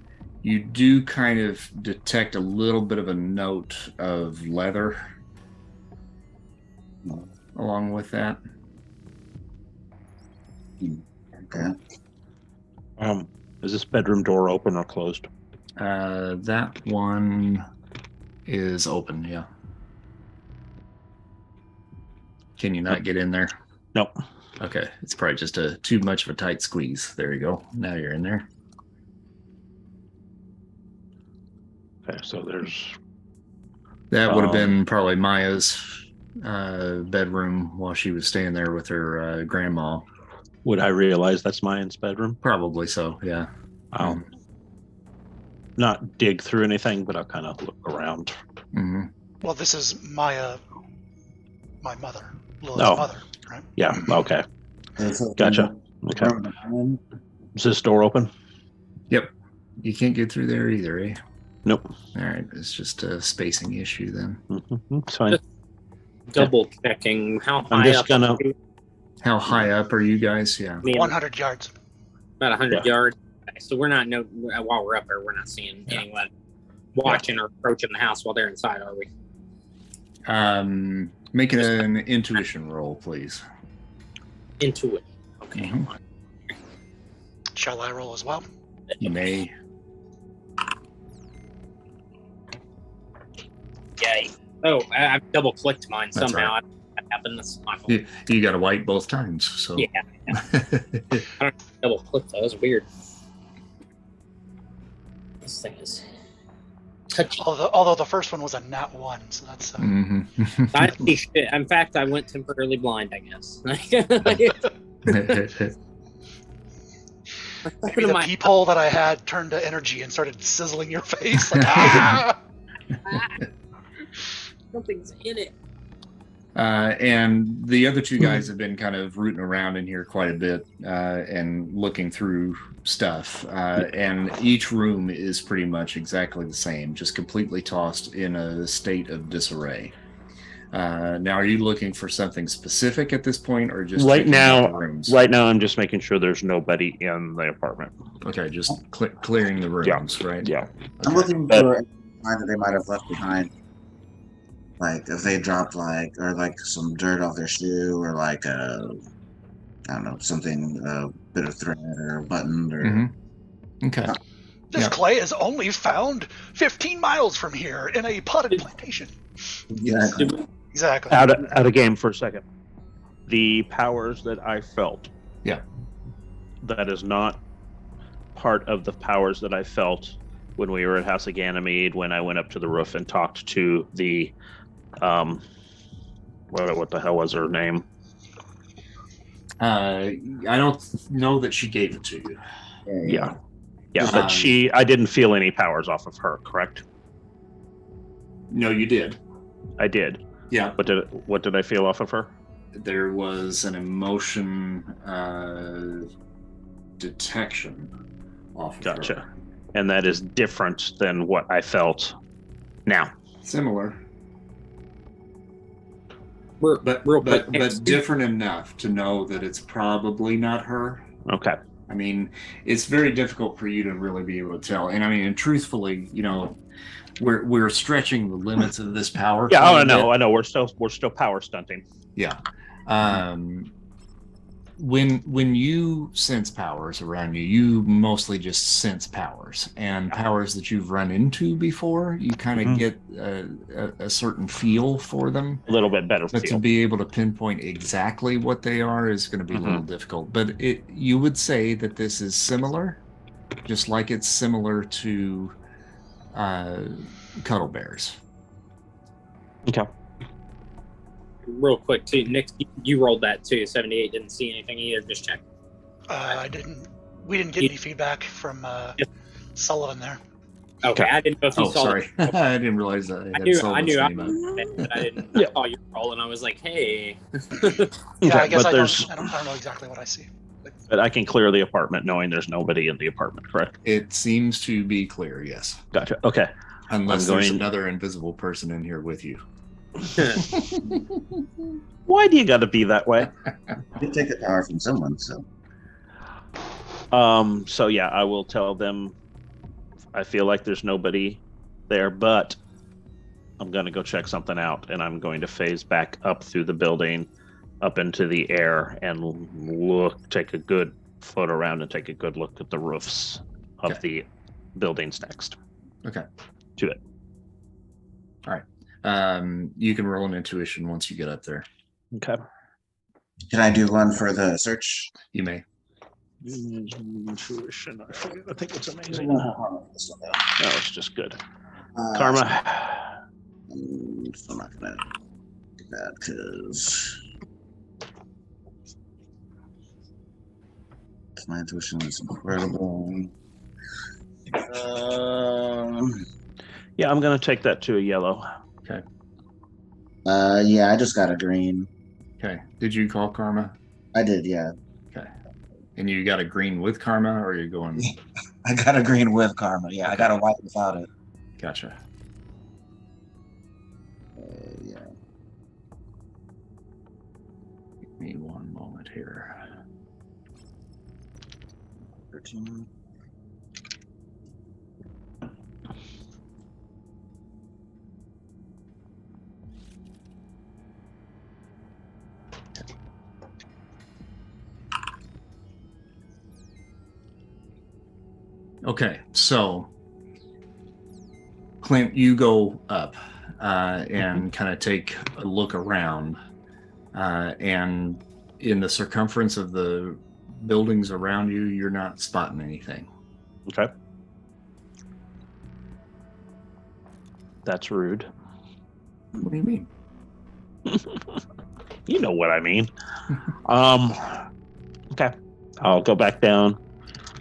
you do kind of detect a little bit of a note of leather along with that. Okay. Is this bedroom door open or closed? That one is open, yeah. Can you not get in there? Nope. Okay, it's probably just too much of a tight squeeze. There you go. Now you're in there. Okay, so there's... That would have been probably Maya's bedroom while she was staying there with her grandma. Would I realize that's Mayan's bedroom? Probably so, yeah. I'll not dig through anything, but I'll kind of look around. Mm-hmm. Well, this is Maya, my mother, Lily's Oh. mother, right? Yeah, okay. So Gotcha. Okay. Is this door open? Yep. You can't get through there either, eh? Nope. All right, it's just a spacing issue then. Mm-hmm. It's fine. Double checking how I'm high just up. gonna... How high up are you guys? Yeah. I mean, 100 yards. about 100 Yeah. yards. So we're not while we're up there, we're not seeing anyone watching or approaching the house while they're inside, are we? Make it an intuition roll, please. Into it. Okay. Mhm. Shall I roll as well? You may. Yay. Oh, I've double clicked mine That's somehow. right. That happened. That's my fault. You got a white both times, so. Yeah. Double clicked. That was weird. This thing is touchy. Although the first one was a nat 1, so that's... Mhm. I see shit. In fact, I went temporarily blind, I guess. Maybe the peephole that I had turned to energy and started sizzling your face. Like, ah! Something's in it. And the other two guys have been kind of rooting around in here quite a bit and looking through stuff. And each room is pretty much exactly the same, just completely tossed in a state of disarray. Now, are you looking for something specific at this point, or just Right checking out now, the rooms? right now, I'm just making sure there's nobody in the apartment. Okay, just clearing the rooms, right? Yeah. I'm Okay. looking for a sign that they might have left behind. Like if they dropped some dirt off their shoe or I don't know, something, a bit of thread or a button or Mhm. Okay. This Yeah. clay is only found 15 miles from here in a potted plantation. Exactly. Exactly. Out of game for a second. The powers that I felt. Yeah. That is not part of the powers that I felt when we were at House of Ganymede, when I went up to the roof and talked to the what the hell was her name? I don't know that she gave it to you. Yeah, but I didn't feel any powers off of her, correct? No, you did. I did. Yeah. What did I feel off of her? There was an emotion detection off of Gotcha. her. And that is different than what I felt now. Similar, But real quick, but different enough to know that it's probably not her. Okay. I mean, it's very difficult for you to really be able to tell. And I mean, and truthfully, we're stretching the limits of this power. Yeah, quite a I bit. know. We're still power stunting. Yeah. When you sense powers around you, you mostly just sense powers, and powers that you've run into before, you kind of get a certain feel for them. A little bit better But to feel. be able to pinpoint exactly what they are is going to be a little difficult. But you would say that this is similar, just like it's similar to cuddle bears. Okay. real quick too, Nick, you rolled that too. 78 didn't see anything either. Just check. We didn't get any feedback from Sullivan there. Okay, I didn't know if you saw. Sorry, I didn't realize that. I knew. I didn't. I saw you roll, and I was like, "Hey." Yeah, I guess but I don't know exactly what I see. But I can clear the apartment knowing there's nobody in the apartment, correct? It seems to be clear, yes. Gotcha. Okay. Unless there's another invisible person in here with you. Why do you got to be that way? You take the power from someone, so. So yeah, I will tell them I feel like there's nobody there, but I'm going to go check something out, and I'm going to phase back up through the building, up into the air, and take a good float around and take a good look at the roofs of the buildings next. Okay. To it. All right. You can roll an intuition once you get up there. Okay. Can I do one for the search? You may. Intuition. I think it's amazing. No, That was just good. Karma. I'm not gonna do that because my intuition is incredible. Yeah, I'm gonna take that to a yellow. Okay. Yeah, I just got a green. Okay. Did you call Karma? I did, yeah. Okay. And you got a green with Karma, or are you going? I got a green with Karma. Yeah, okay. I got a white without it. Gotcha. Yeah. Give me one moment here. 13. Okay, so Clint, you go up and kind of take a look around, and in the circumference of the buildings around you, you're not spotting anything. Okay. That's rude. What do you mean? You know what I mean. Okay. I'll go back down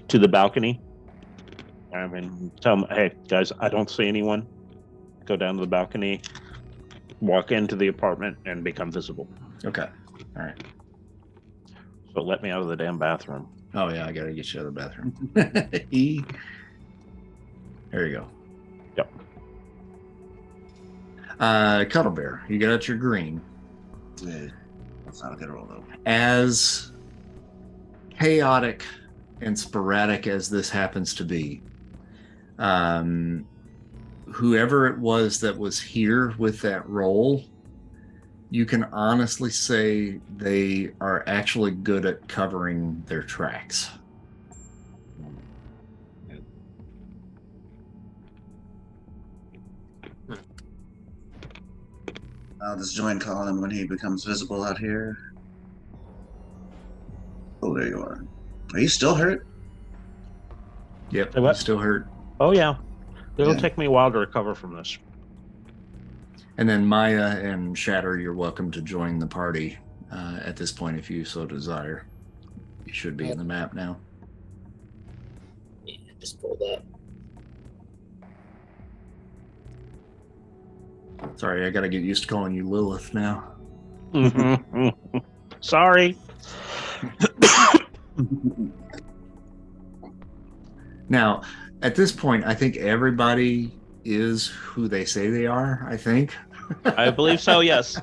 to the balcony. I mean, tell them, hey, guys, I don't see anyone. Go down to the balcony, walk into the apartment, and become visible. Okay. All right. So let me out of the damn bathroom. Oh, yeah, I got to get you out of the bathroom. There you go. Yep. Cuddle Bear, you got your green. Yeah, that's not a good roll, though. As chaotic and sporadic as this happens to be, whoever it was that was here with that roll, you can honestly say they are actually good at covering their tracks. I'll just join Colin when he becomes visible out here. Oh, there you are. Are you still hurt? Yep, Say what? still hurt. Oh, yeah. It'll Yeah. take me a while to recover from this. And then Maya and Shatter, you're welcome to join the party at this point if you so desire. You should be in the map now. Yeah, just pulled up. Sorry, I gotta get used to calling you Lilith now. Sorry. Now, at this point, I think everybody is who they say they are, I think. I believe so, yes.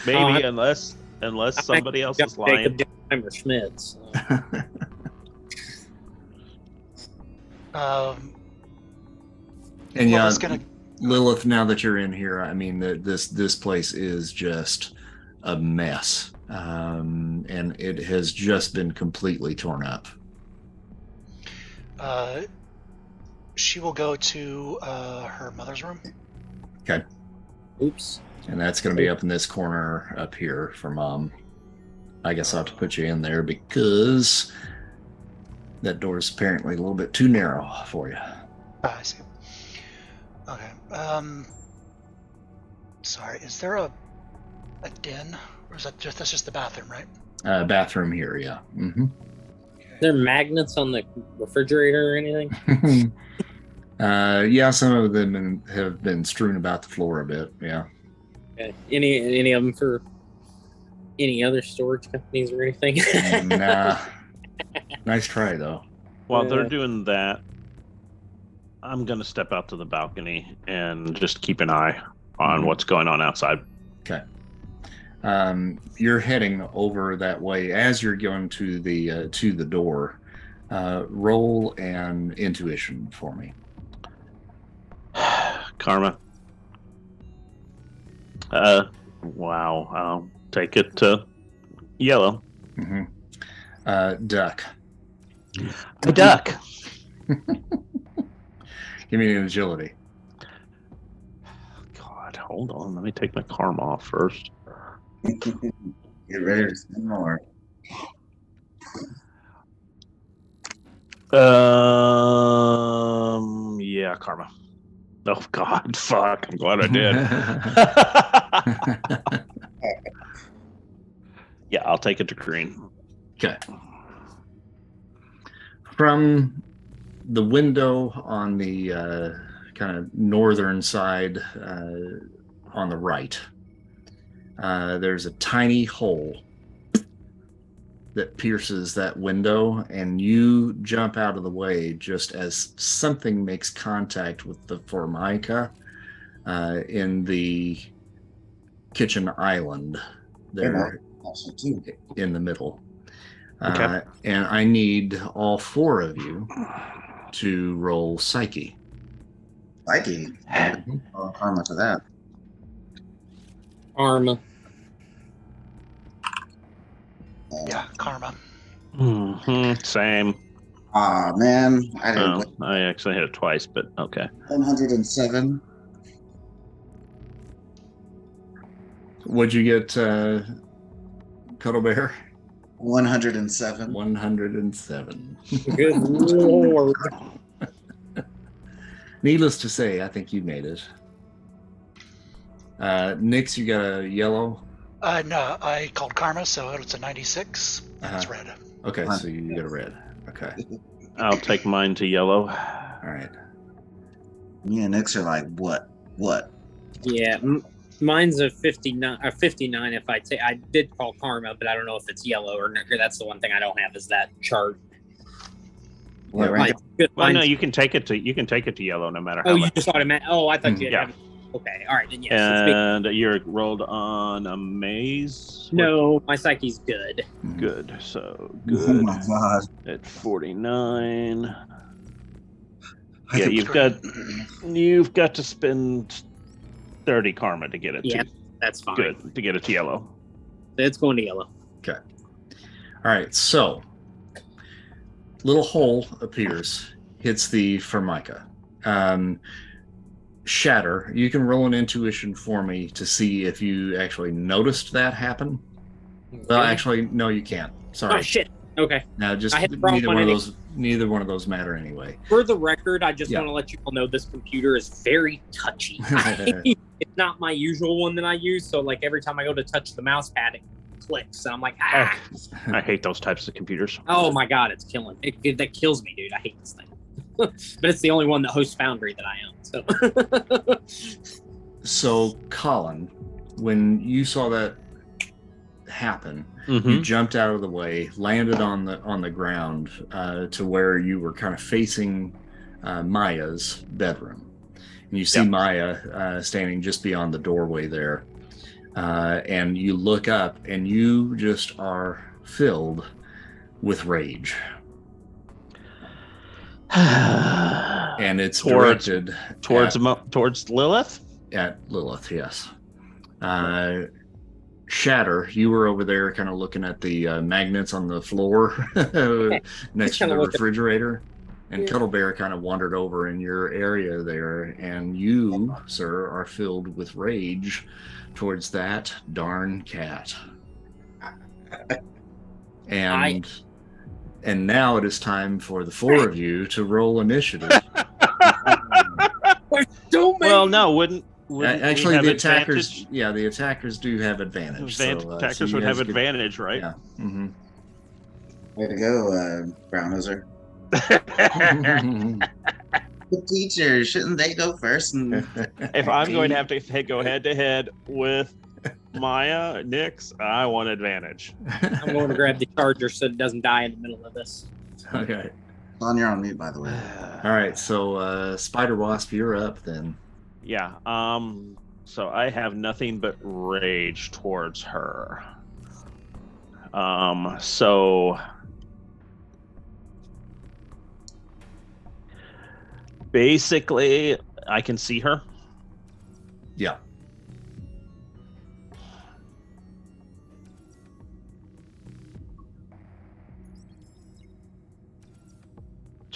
Maybe, Oh, unless somebody else is lying. Jacob Schmidt. So. And yeah, Lilith's gonna- Lilith, now that you're in here, I mean, this place is just a mess. And it has just been completely torn up. She will go to her mother's room. Okay. Oops. And that's going to be up in this corner up here for Mom. I guess I'll have to put you in there because that door is apparently a little bit too narrow for you. I see. Okay. Sorry. Is there a den, or is that's just the bathroom, right? Bathroom here, yeah. Mm-hmm. Are there magnets on the refrigerator or anything? Yeah, some of them have been strewn about the floor a bit. Yeah. Okay. Any of them for any other storage companies or anything? Nah. Nice try though. While they're doing that, I'm going to step out to the balcony and just keep an eye on what's going on outside. Okay. You're heading over that way as you're going to the door. Roll an intuition for me. Karma. Wow. I'll take it to yellow. Duck. A duck. Give me an agility. God, hold on. Let me take my karma off first. Get ready to spend more. Yeah, karma. Oh God, fuck! I'm glad I did. Yeah, I'll take it to green. Okay. From the window on the kind of northern side on the right, there's a tiny hole that pierces that window, and you jump out of the way just as something makes contact with the formica in the kitchen island there in the middle. Okay. And I need all four of you to roll psyche. Psyche. Oh, karma for that. Arma. Yeah, karma. Same. Ah, man. I didn't win. I actually hit it twice, but okay. 107. What'd you get, Cuddle Bear? 107. 107. Good lord. Needless to say, I think you made it. Nix, you got a yellow? No, I called karma, so it's a 96. And it's red. Okay, so you got a red. Okay. I'll take mine to yellow. All right. Me and Nix are like, what? Yeah, mine's a 59. A 59. If I take, I did call karma, but I don't know if it's yellow or not. That's the one thing I don't have is that chart. What rank? Well, no, you can take it to yellow no matter how. Oh, you much. just automatic. Oh, I thought you had. Yeah. Okay, all right, then yes. And you're rolled on a maze. No, my psyche's good. Good. So Oh good. my god. At 49. I Yeah, think- you've got to spend 30 karma to get it Yeah, to that's fine. good to get it to yellow. It's going to yellow. Okay. All right, so little hole appears, hits the formica. Shatter, you can roll an intuition for me to see if you actually noticed that happen. Well, actually, no, you can't. Sorry. Oh shit. Okay. Now, just I had the wrong neither one one of those. Neither one of those matter anyway. For the record, I just Yeah. want to let you all know this computer is very touchy. It's not my usual one that I use, so like every time I go to touch the mouse pad, it clicks, and I'm like, ah. I hate those types of computers. Oh my god, it's killing. That kills me, dude. I hate this thing. But it's the only one that hosts Foundry that I own. So. So, Colin, when you saw that happen, Mm-hmm. you jumped out of the way, landed on the ground to where you were kind of facing Maya's bedroom, and you see Maya standing just beyond the doorway there, and you look up, and you just are filled with rage. And it's directed towards Lilith. At Lilith, yes. Shatter, you were over there kind of looking at the magnets on the floor next to the refrigerator, and Cuddle Bear kind of wandered over in your area there, and you, sir, are filled with rage towards that darn cat. And now it is time for the four of you to roll initiative. Well, no, wouldn't actually the attackers? Advantage? Yeah, the attackers do have advantage. Attackers would have advantage, right? Yeah. Mm-hmm. Way to go, Brown Noser. The teacher, shouldn't they go first? And If I'm going to have to go head to head with Maya, Nix, I want advantage. I'm going to grab the charger so it doesn't die in the middle of this. Okay. on, you're on mute, by the way. All right, so Spider Wasp, you're up then. Yeah. So I have nothing but rage towards her. So basically I can see her. Yeah.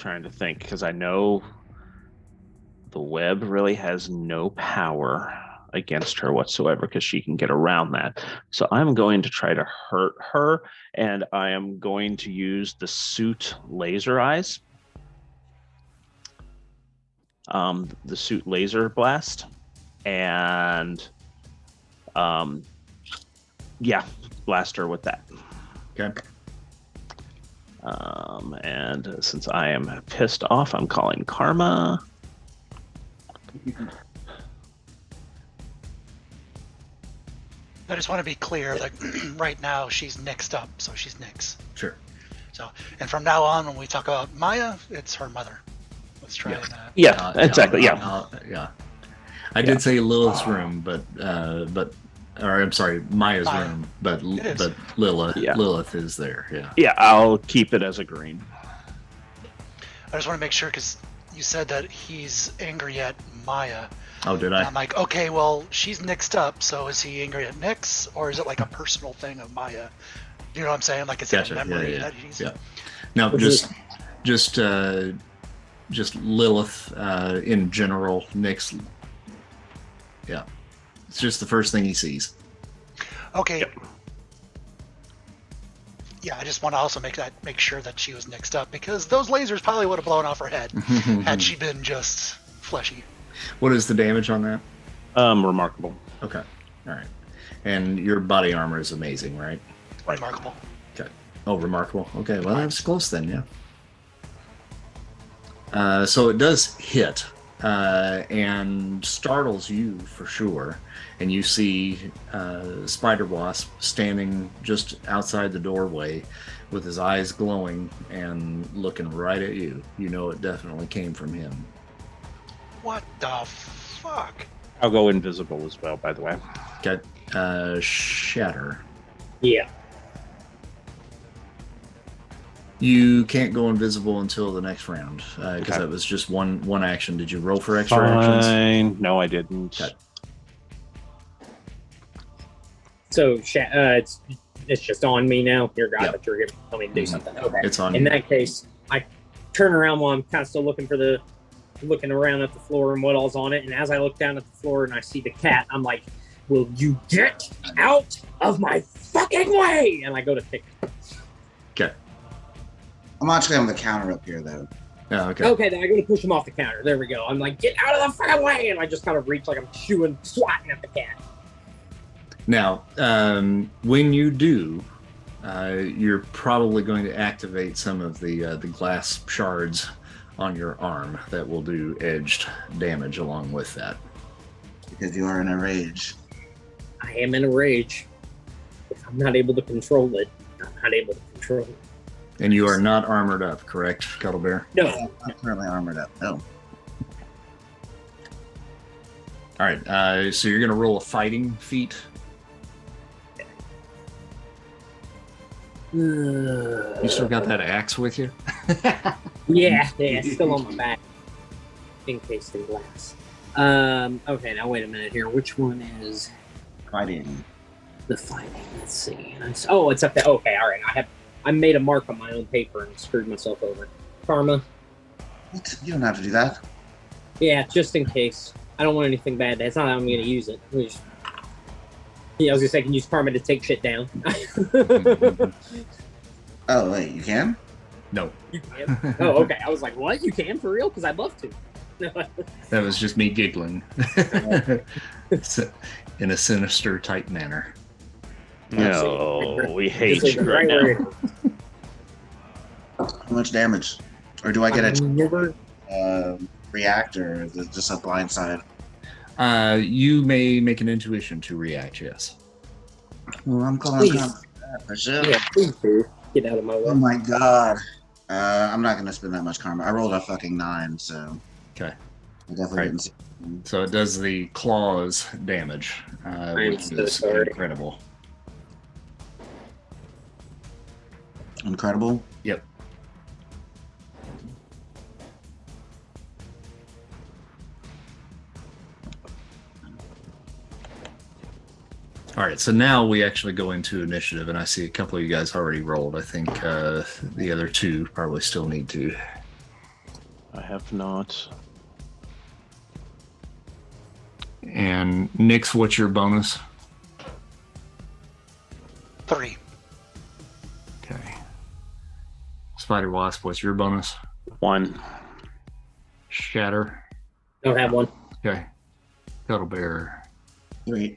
trying to think because I know the web really has no power against her whatsoever because she can get around that. So I'm going to try to hurt her, and I am going to use the suit laser eyes. The suit laser blast, and blast her with that. Okay. And since I am pissed off, I'm calling Karma. I just want to be clear that right now she's nixed up, so she's Nix. Sure. So, and from now on, when we talk about Maya, it's her mother. Let's try and. Exactly. I did say Lilith's room, but I'm sorry, Maya's room, but Lilith is there. Yeah. Yeah, I'll keep it as a green. I just want to make sure because you said that he's angry at Maya. Oh, did I? And I'm like, okay, well, she's nixed up, so is he angry at Nix, or is it like a personal thing of Maya? You know what I'm saying? Like, is it a memory that he's? Yeah. No, just Lilith in general. Nix. Yeah, it's just the first thing he sees. Okay. Yep. Yeah, I just want to also make sure that she was nixed up because those lasers probably would have blown off her head had she been just fleshy. What is the damage on that? Remarkable. Okay. All right. And your body armor is amazing, right? Remarkable. Okay. Oh, remarkable. Okay. Well, that's close then, yeah. So it does hit and startles you for sure. And you see Spider Wasp standing just outside the doorway with his eyes glowing and looking right at you. You know it definitely came from him. What the fuck? I'll go invisible as well, by the way. Got Shatter. Yeah. You can't go invisible until the next round because that was just one action. Did you roll for extra actions? No, I didn't. Okay. So it's just on me now. Your guy that you're going to tell me to do something. Okay. It's on. In that case, I turn around while I'm kind of still looking around at the floor and what all's on it. And as I look down at the floor and I see the cat, I'm like, "Will you get out of my fucking way?" And I go to pick it. Okay. I'm actually on the counter up here, though. Oh, okay. Okay, then I go to push him off the counter. There we go. I'm like, "Get out of the fucking way!" And I just kind of reach like I'm swatting at the cat. Now, when you do, you're probably going to activate some of the glass shards on your arm that will do edged damage along with that. Because you are in a rage. I am in a rage. If I'm not able to control it, I'm not able to control it. And you are not armored up, correct, Cuddle Bear? No. I'm not currently armored up, no. All right, so you're going to roll a fighting feat. You still got that axe with you? Yeah, it's still on my back. Encased in glass. Okay, now wait a minute here. Which one is Fighting? the fighting? Let's see. Oh, it's up there. Okay, all right. I made a mark on my own paper and screwed myself over. Karma. What? You don't have to do that. Yeah, just in case. I don't want anything bad. It's not how I'm going to use it. I was going to say I can use Karma to take shit down. Oh, wait, you can? No. You can? Oh, okay. I was like, what? You can for real? Because I'd love to. That was just me giggling. In a sinister type manner. No, we hate you right now. How much damage? Or do I get a react, or is it just a blind side? You may make an intuition to react, yes. Well, I'm calling for sure. Yeah, please do. Get out of my way. Oh my god. I'm not going to spend that much karma. I rolled a fucking 9, so... Okay. I definitely didn't see. So it does the claws damage, which is incredible. Incredible? Yep. All right, so now we actually go into initiative, and I see a couple of you guys already rolled. I think the other two probably still need to. have not. And Nyx, what's your bonus? 3. Okay. Spider Wasp, what's your bonus? 1. Shatter. Don't have one. Okay. Cuddle Bear. 3.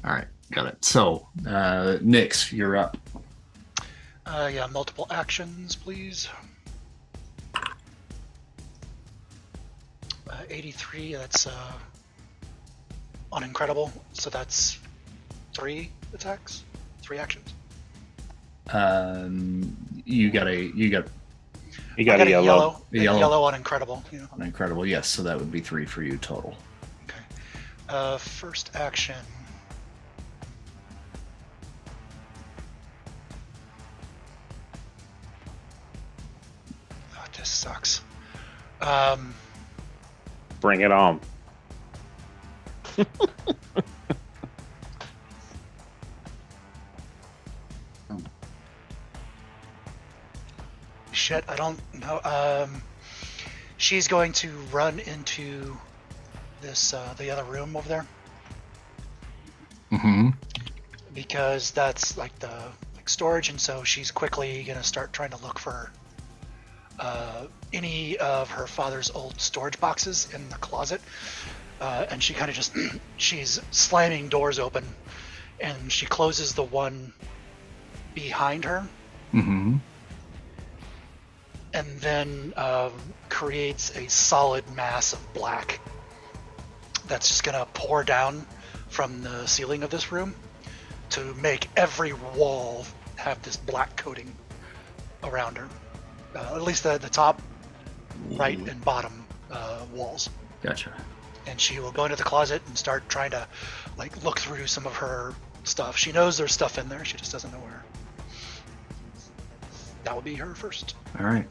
All right, got it. So, Nyx, you're up. Yeah, multiple actions, please. 83, that's on Incredible, so that's 3 attacks, 3 actions. You got You I got got a yellow. A yellow. yellow on Incredible. Yeah. Incredible. Yes, so that would be 3 for you total. Okay. First action. Oh, this sucks. Bring it on. Shit, I don't know. She's going to run into this the other room over there Mm-hmm. because that's like the storage, and so she's quickly gonna start trying to look for any of her father's old storage boxes in the closet, and she kind of just she's slamming doors open, and she closes the one behind her, Mm-hmm. and then creates a solid mass of black that's just gonna pour down from the ceiling of this room to make every wall have this black coating around her. At least the top, right, and bottom walls. Gotcha. And she will go into the closet and start trying to like look through some of her stuff. She knows there's stuff in there, she just doesn't know where. That will be her first. All right.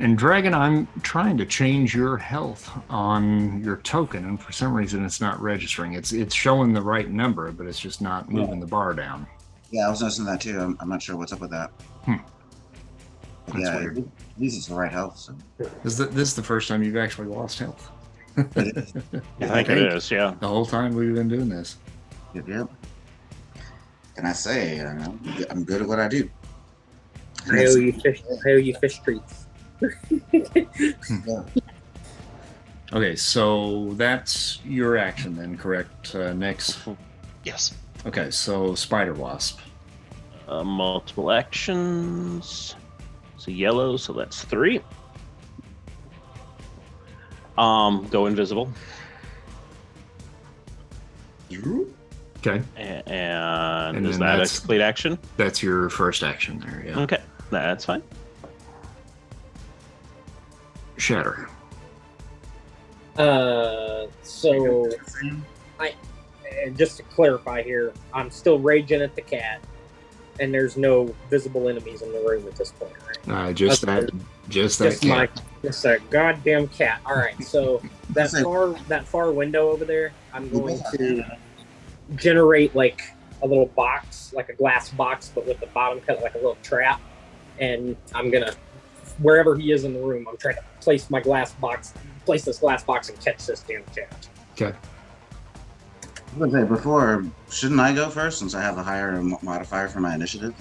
And Dragon, I'm trying to change your health on your token, and for some reason it's not registering. It's showing the right number, but it's just not moving the bar down. Yeah, I was noticing that too. I'm not sure what's up with that. That's Yeah, weird. at least it's the right health. So. This is the first time you've actually lost health. I think it is, yeah. The whole time we've been doing this. Yep. Can I say I'm good at what I do? I owe you fish treats. Yeah. Okay, so that's your action then, correct, Nyx? Yes. Okay, so Spider Wasp. Multiple actions. So yellow, so that's 3. Go invisible. Okay, And And is then that a that's- complete action? that's your first action there, yeah. Okay, that's fine. Shatter. So just to clarify here, I'm still raging at the cat, and there's no visible enemies in the room at this point, right? Just that cat. Just a goddamn cat. All right, so that far window over there, I'm going to generate like a little box, like a glass box, but with the bottom cut like a little trap, and I'm gonna wherever he is in the room, I'm trying to place this glass box and catch this damn cat. Okay. I was gonna say before, shouldn't I go first since I have a higher modifier for my initiative?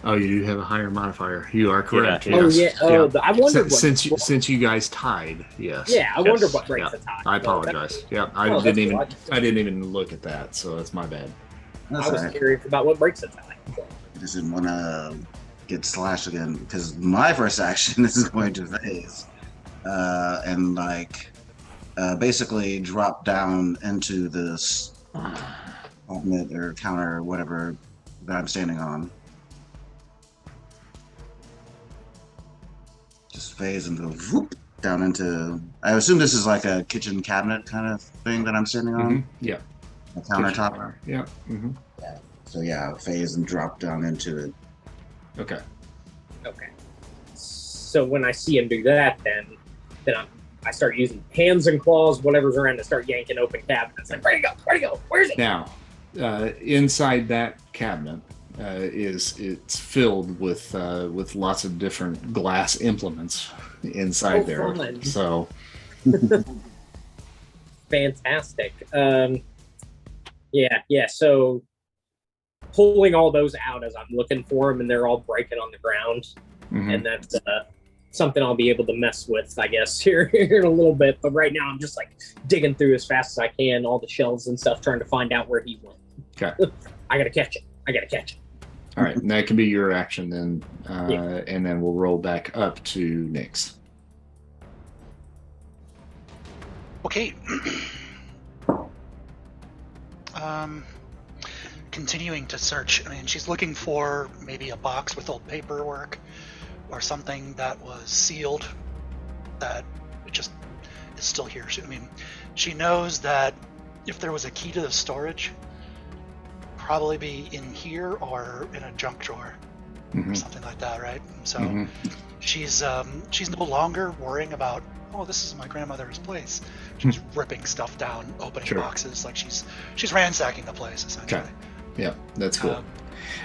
Oh, you do have a higher modifier. You are correct. Yeah. Oh Yes. yeah. Oh, I wondered Since you guys tied. Yes. Yeah, I Yes. wonder what breaks Yeah. the tie. I apologize. Yeah, I Oh, didn't that's even cool. I didn't even look at that, so that's my bad. That's I was alright. curious about what breaks the tie. I just didn't want to get slashed again because my first action is going to phase and basically drop down into this amulet or counter or whatever that I'm standing on. Just phase and go whoop down into. I assume this is like a kitchen cabinet kind of thing that I'm standing on. Mhm. Yeah. A countertop. Yeah. Mm-hmm. So yeah, phase and drop down into it. Okay. Okay. So when I see him do that, then I start using hands and claws, whatever's around, to start yanking open cabinets. Like, where'd he go? Where'd he go? Where's he? Now, inside that cabinet, it's filled with lots of different glass implements inside there. Fun. So Fantastic. Yeah. So pulling all those out as I'm looking for them, and they're all breaking on the ground, and that's something I'll be able to mess with, I guess, here in a little bit. But right now, I'm just like digging through as fast as I can, all the shells and stuff, trying to find out where he went. Okay. I gotta catch it. All right, and that can be your action then, and then we'll roll back up to Nyx. Okay. Continuing to search. I mean, she's looking for maybe a box with old paperwork or something that was sealed that just is still here. I mean, she knows that if there was a key to the storage, probably be in here or in a junk drawer or something like that, right? So she's no longer worrying about, oh, this is my grandmother's place. She's ripping stuff down, opening boxes, like she's ransacking the place essentially. Okay. Yeah, that's cool.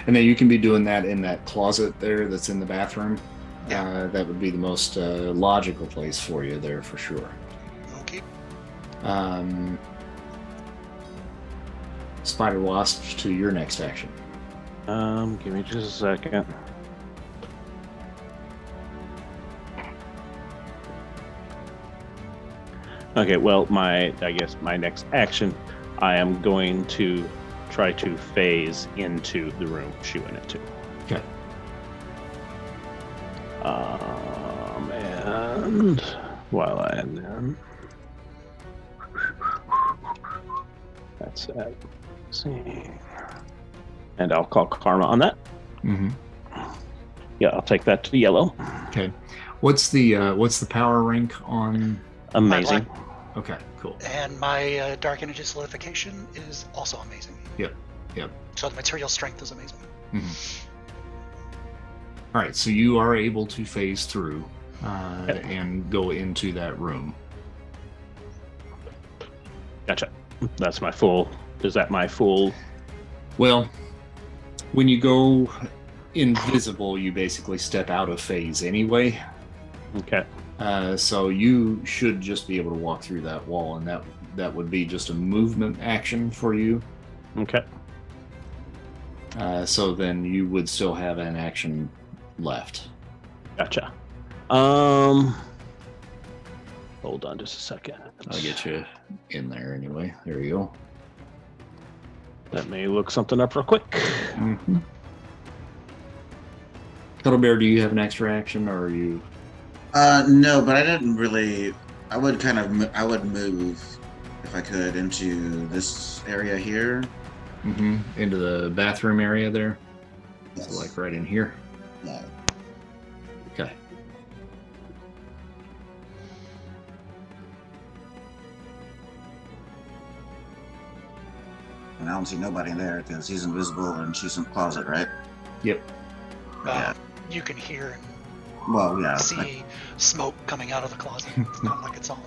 And then you can be doing that in that closet there that's in the bathroom. Yeah. That would be the most logical place for you there for sure. Okay. Spider Wasp, to your next action. Give me just a second. Okay, well, I guess my next action, I am going to try to phase into the room she went into. Okay. And while I am there, that's that. Let's see. And I'll call Karma on that. Yeah, I'll take that to yellow. Okay. What's the power rank on? Amazing. Okay, cool. And my dark energy solidification is also amazing. Yep. So the material strength is amazing. All right, so you are able to phase through and go into that room. Gotcha. That's my full. Is that my full? Well, when you go invisible, you basically step out of phase anyway. Okay. So you should just be able to walk through that wall, and that would be just a movement action for you. Okay. So then you would still have an action left. Gotcha. Hold on just a second. I'll get you in there anyway. There you go. Let me look something up real quick. Cuddle Bear, do you have an extra action, or are you? No, but I didn't really. I would move if I could into this area here. Into the bathroom area there. Yes. So like right in here. Yeah. Okay. And I don't see nobody in there because he's invisible and she's in the closet, right? Yep. Yeah. You can hear Well, and yeah. see smoke coming out of the closet. It's not like it's on.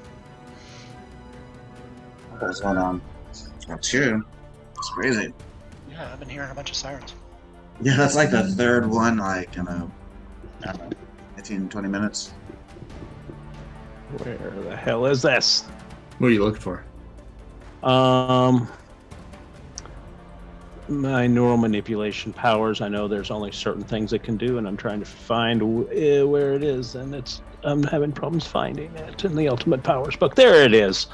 What's going on? That's you. It's crazy. Yeah, I've been hearing a bunch of sirens. Yeah, that's like the third one, like, in a, I don't know, 15, 20 minutes. Where the hell is this? What are you looking for? My neural manipulation powers. I know there's only certain things it can do, and I'm trying to find where it is, and I'm having problems finding it in the Ultimate Powers book. There it is.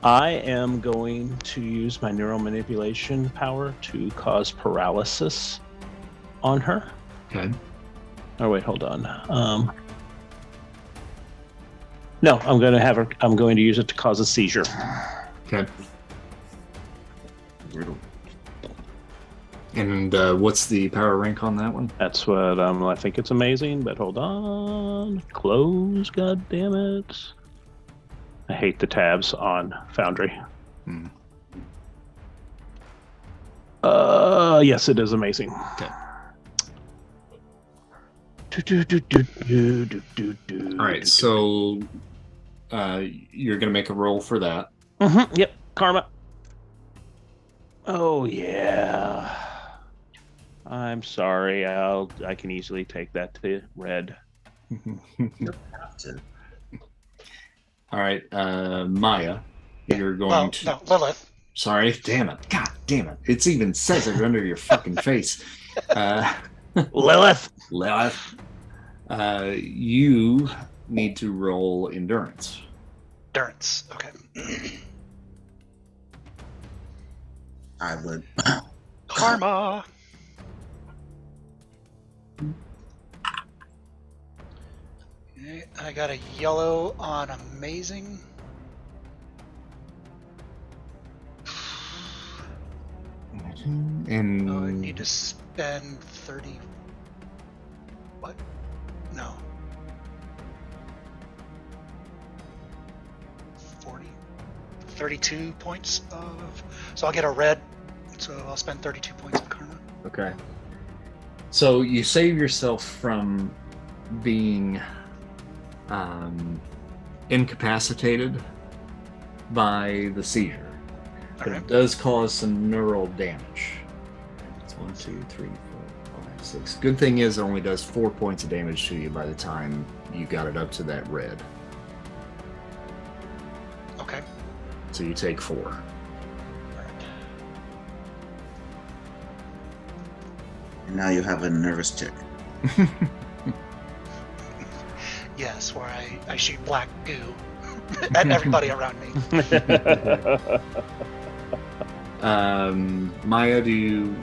I am going to use my neural manipulation power to cause paralysis on her. Okay. Oh wait, hold on. No, I'm going to have her. I'm going to use it to cause a seizure. Okay. And what's the power rank on that one? That's what I think it's amazing. But hold on, close. God damn it! I hate the tabs on Foundry. Yes, it is amazing. Okay. All right, so you're gonna make a roll for that. Yep, karma. Oh yeah. I'm sorry. I can easily take that to red. Have to. All right, Maya, you're going to. No, Lilith. Sorry, damn it. God damn it. It even says it under your fucking face. Lilith. Lilith. You need to roll endurance. Endurance. Okay. I would. Karma. Okay, I got a yellow on amazing. And Oh, I need to spend 30. What? No. 40. 32 points of. So I'll get a red. So I'll spend 32 points of karma. okay. So you save yourself from being incapacitated by the seizure. But Okay. it does cause some neural damage. It's 1, 2, 3, 4, 5, 6. Good thing is it only does 4 points of damage to you by the time you got it up to that red. Okay. So you take 4. Alright. And now you have a nervous tick. Yes, where I shoot black goo at everybody around me. Maya, do you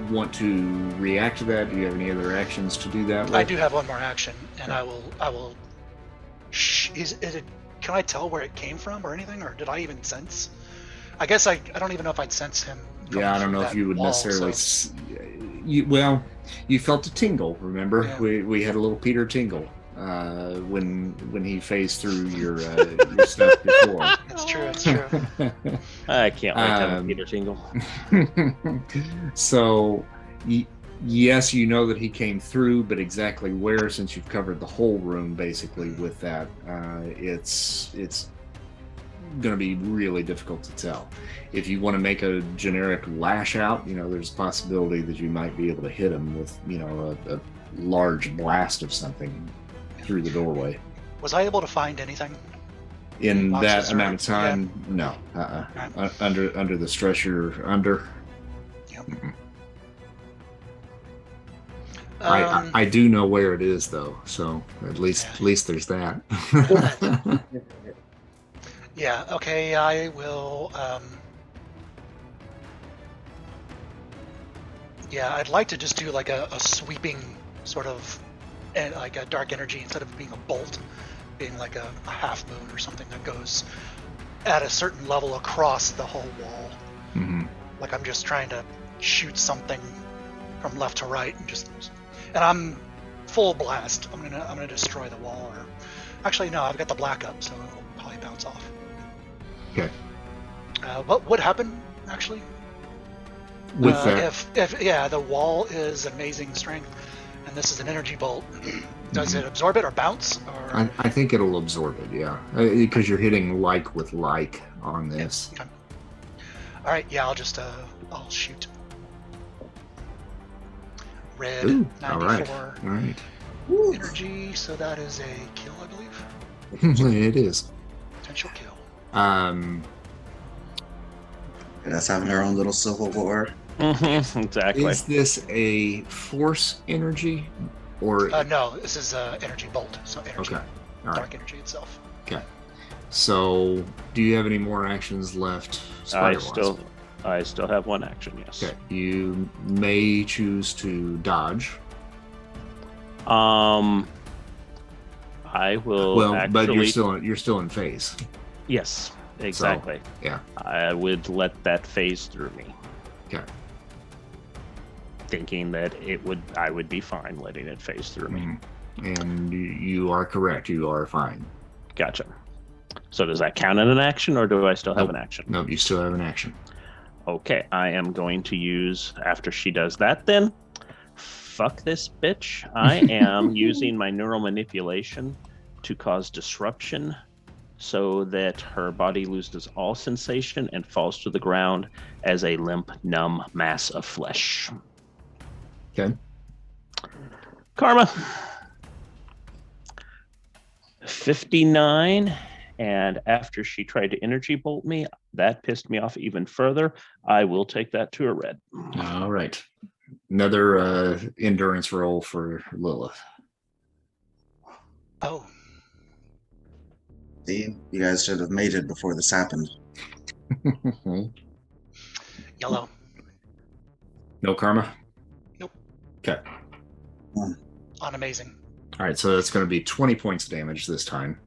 want to react to that? Do you have any other actions to do that with? I do have one more action, and I will. Is it? Can I tell where it came from or anything, or did I even sense? I guess I don't even know if I'd sense him. Yeah, I don't know if you would necessarily. You felt a tingle. Remember, Yeah. we had a little Peter tingle when he phased through your stuff before. It's true. It's true. I can't wait to have a Peter tingle. So, yes, you know that he came through, but exactly where, since you've covered the whole room basically with that, it's going to be really difficult to tell. If you want to make a generic lash out, there's a possibility that you might be able to hit him with, a large blast of something through the doorway. Was I able to find anything? In Boxes that or- amount of time, no. Under the stress you're under. Yep. I do know where it is though, so at least there's that. Yeah. Okay. I will. Yeah, I'd like to just do like a sweeping sort of, like a dark energy instead of being a bolt, being like a half moon or something that goes at a certain level across the whole wall. Mhm. Like I'm just trying to shoot something from left to right and I'm full blast. I'm gonna destroy the wall. Or actually no, I've got the black up, so it'll probably bounce off. Okay. What would happen actually? With that, If the wall is amazing strength, and this is an energy bolt, does it absorb it or bounce? Or I think it'll absorb it, yeah, because you're hitting like with like on this. okay. All right, yeah, I'll just I'll shoot. Red, Ooh, 94 all right. energy, so that is a kill, I believe. It is. Potential kill. That's having our own little civil war. Exactly. Is this a force energy or No, this is energy bolt, so energy, okay? All right. dark energy itself. Okay. So, do you have any more actions left? I still have one action. Yes. Okay. You may choose to dodge. I will. Well, actually, but you're still in phase. Yes. Exactly. yeah. I would let that phase through me. Okay. Thinking that I would be fine letting it phase through me. And you are correct. You are fine. Gotcha. So does that count as an action, or do I still have an action? Nope, you still have an action. Okay, I am going to use, after she does that then, fuck this bitch. I am using my neural manipulation to cause disruption so that her body loses all sensation and falls to the ground as a limp, numb mass of flesh. Okay. Karma. 59. And after she tried to energy bolt me, that pissed me off even further. I will take that to a red. All right. Another endurance roll for Lilith. Oh, See, you guys should have mated before this happened. yellow. No karma? Nope. Okay. On amazing. All right, so that's going to be 20 points of damage this time.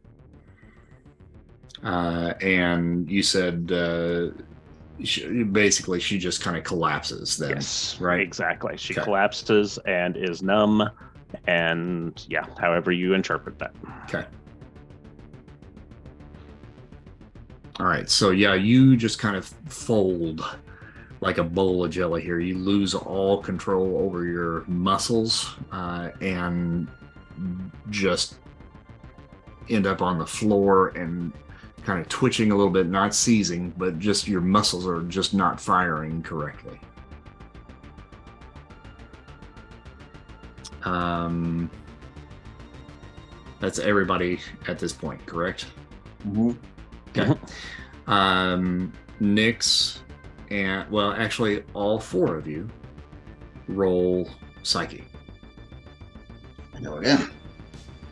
And you said basically she just kind of collapses then. Yes, right? Exactly. She Okay. collapses and is numb. And yeah, however you interpret that. Okay. All right, so yeah, you just kind of fold like a bowl of jelly here. You lose all control over your muscles and just end up on the floor and kind of twitching a little bit, not seizing, but just your muscles are just not firing correctly. That's everybody at this point, correct? Mm-hmm. Okay. Nyx and, well, actually, all four of you roll Psyche. I go again.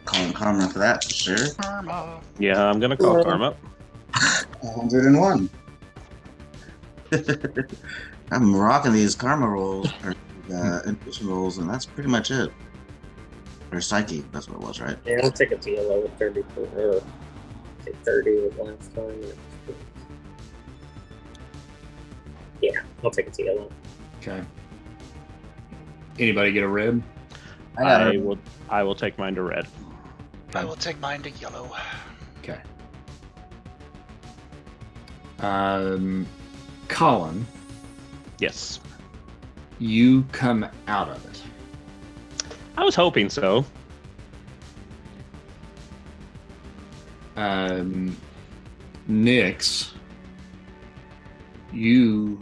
Calling karma for that, for sure. Karma. Yeah, I'm going to call Karma. 101. I'm rocking these karma rolls, or intuition rolls, and that's pretty much it. Or psyche, that's what it was, right? Yeah, I'll take a TLO with 34. Or take 30 with last time. Yeah, I'll take a TLO. Okay. Anybody get a red? I will take mine to red. I will take mine to yellow. Okay. Colin, Yes. you come out of it. I was hoping so. Nyx, you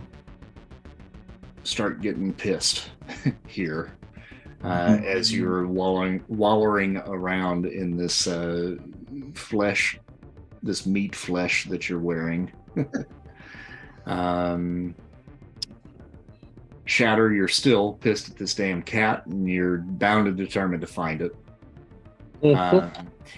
start getting pissed here as you're wallowing around in this flesh, this meat flesh that you're wearing. Shatter, you're still pissed at this damn cat, and you're bound and determined to find it.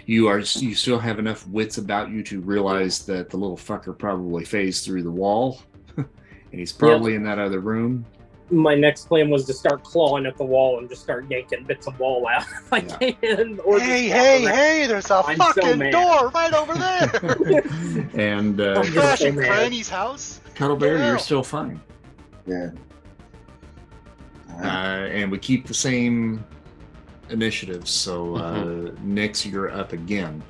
You still have enough wits about you to realize that the little fucker probably phased through the wall, and he's probably in that other room. My next plan was to start clawing at the wall and just start yanking bits of wall out if I can. Or Hey, there's a I'm so fucking mad. door right over there. And I'm Crashing so mad. Granny's house. Cuddle Bear, Yeah. you're still fine. Yeah. And we keep the same initiatives. So, Nyx, you're up again.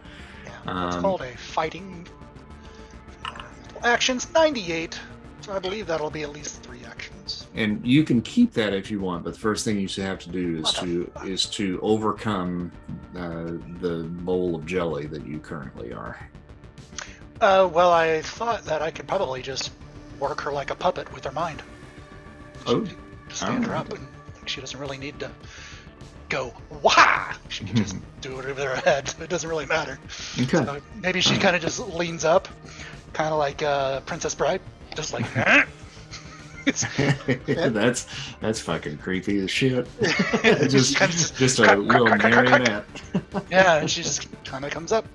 Yeah, it's called a fighting. Actions 98. So I believe that'll be at least 3 actions. And you can keep that if you want, but the first thing you should have to do is to overcome the bowl of jelly that you currently are. Well, I thought that I could probably just work her like a puppet with her mind. Oh, Stand her up, and she doesn't really need to go wah. She can just do it over her head. It doesn't really matter. okay. So maybe she kind of just leans up, kind of like Princess Bride, just like. That's fucking creepy as shit. just just a little marionette. Yeah, and she just kind of comes up.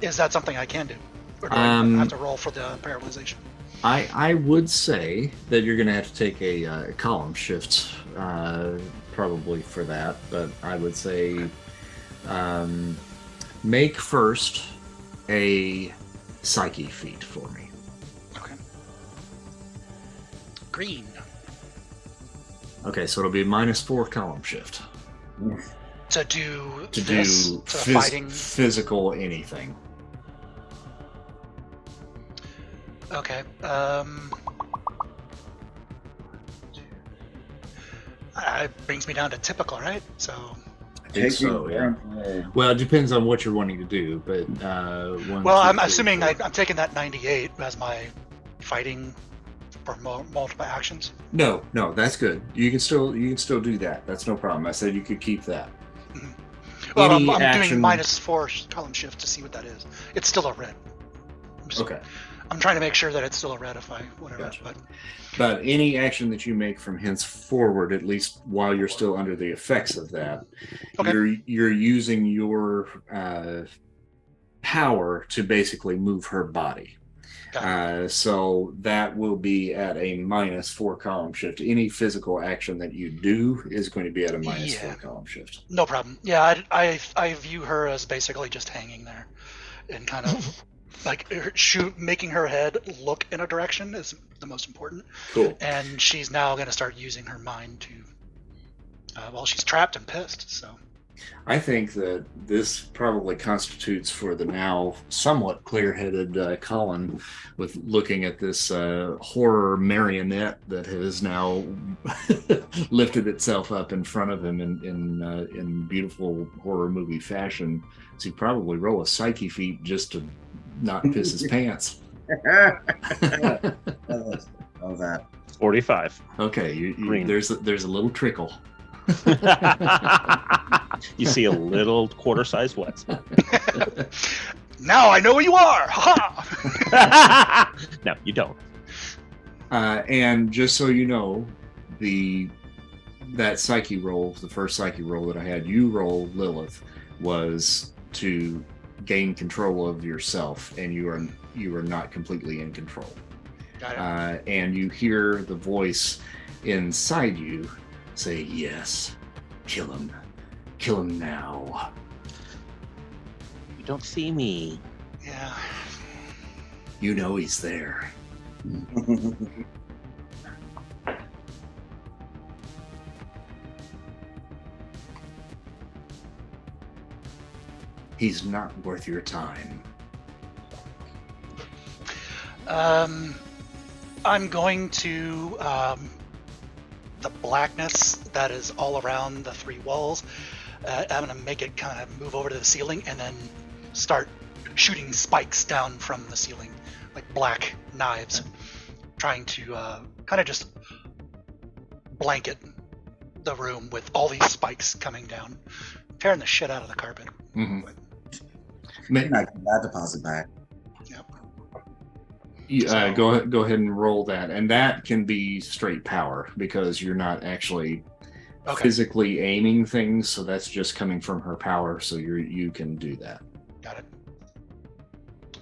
Is that something I can do? Or do I have to roll for the paralyzation? I would say that you're going to have to take a column shift probably for that, but I would say make first a psyche feat for me. Okay. Green. Okay, so it'll be -4 column shift To do to this, do to fighting. physical anything. Okay. It brings me down to typical, right? So. I think so, yeah. Well, it depends on what you're wanting to do, but Well, I'm assuming I'm taking that 98 as my fighting for multiple actions? No, that's good. You can still do that. That's no problem. I said you could keep that. Well, Any I'm action- doing -4 column shift to see what that is. It's still a red. Okay. I'm trying to make sure that it's still a red if I whatever. Gotcha. But But any action that you make from henceforward, at least while you're still under the effects of that, Okay. you're using your power to basically move her body. So that will be at a -4 column shift. Any physical action that you do is going to be at a -4 column shift. no problem. Yeah, I view her as basically just hanging there, and kind of like making her head look in a direction is the most important. Cool. And she's now going to start using her mind to. Well, she's trapped and pissed, so. I think that this probably constitutes for the now somewhat clear-headed Colin with looking at this horror marionette that has now lifted itself up in front of him in beautiful horror movie fashion. So he probably roll a psyche feat just to not piss his pants. All that. 45. Okay, Green. there's a little trickle. You see a little quarter-sized wet. Now I know who you are! Ha! No, you don't. And just so you know, that psyche roll, the first psyche roll that I had you roll, Lilith, was to gain control of yourself, and you are not completely in control. Got it. And you hear the voice inside you say, "Yes, kill him now." You don't see me. Yeah. You know he's there. He's not worth your time. I'm going to the blackness that is all around the 3 walls. I'm going to make it kind of move over to the ceiling and then start shooting spikes down from the ceiling, like black knives, trying to kind of just blanket the room with all these spikes coming down, tearing the shit out of the carpet. Mm-hmm. Maybe not get that deposit back. Yep. Go ahead and roll that, and that can be straight power because you're not actually physically aiming things, so that's just coming from her power. So you can do that. Got it.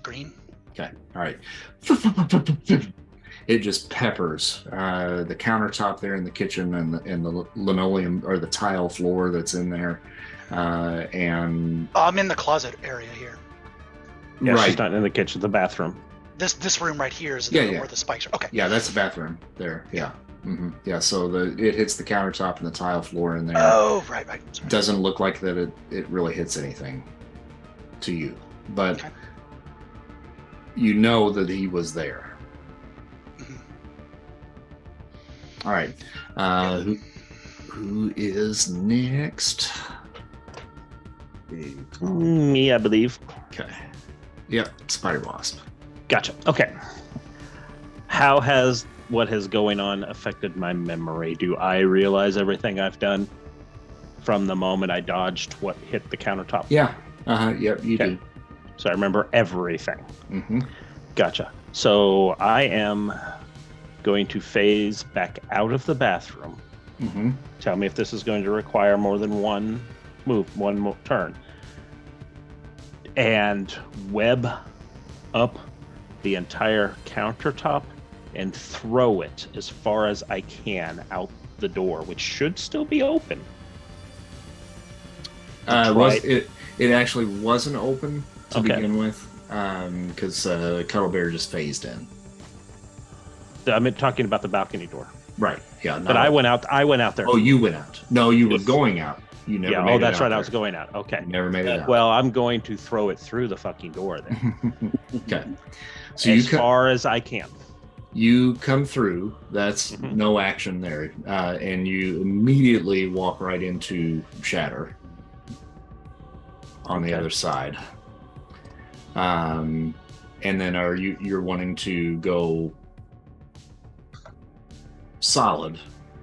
Green. Okay. All right. It just peppers the countertop there in the kitchen and the linoleum or the tile floor that's in there, and I'm in the closet area here. Yeah, right. she's not in the kitchen, the bathroom. This room right here is Yeah. where the spikes are. Okay. Yeah, that's the bathroom there. Yeah. Mm-hmm. Yeah, so it hits the countertop and the tile floor in there. Oh, right. Sorry. Doesn't look like that it really hits anything to you, but you know that he was there. Mhm. All right. Who is next? Me, I believe. Okay. Yep, Spider Wasp. Gotcha. Okay. How has what is going on affected my memory? Do I realize everything I've done from the moment I dodged what hit the countertop? Yeah. Yep, you do. So I remember everything. Mm-hmm. Gotcha. So I am going to phase back out of the bathroom. Mm-hmm. Tell me if this is going to require more than one move, one turn. And web up the entire countertop and throw it as far as I can out the door, which should still be open. It actually wasn't open to begin with, because Cuddle Bear just phased in. I'm talking about the balcony door. Right. Yeah. But I went out there. Oh, you went out. No, you were going out. You never. Yeah. Made Oh, it that's out right. there. I was going out. Okay. You never made it out. Well, I'm going to throw it through the fucking door then. Okay. So as far as I can. You come through. That's no action there, and you immediately walk right into Shatter on the other side. And then you're wanting to go solid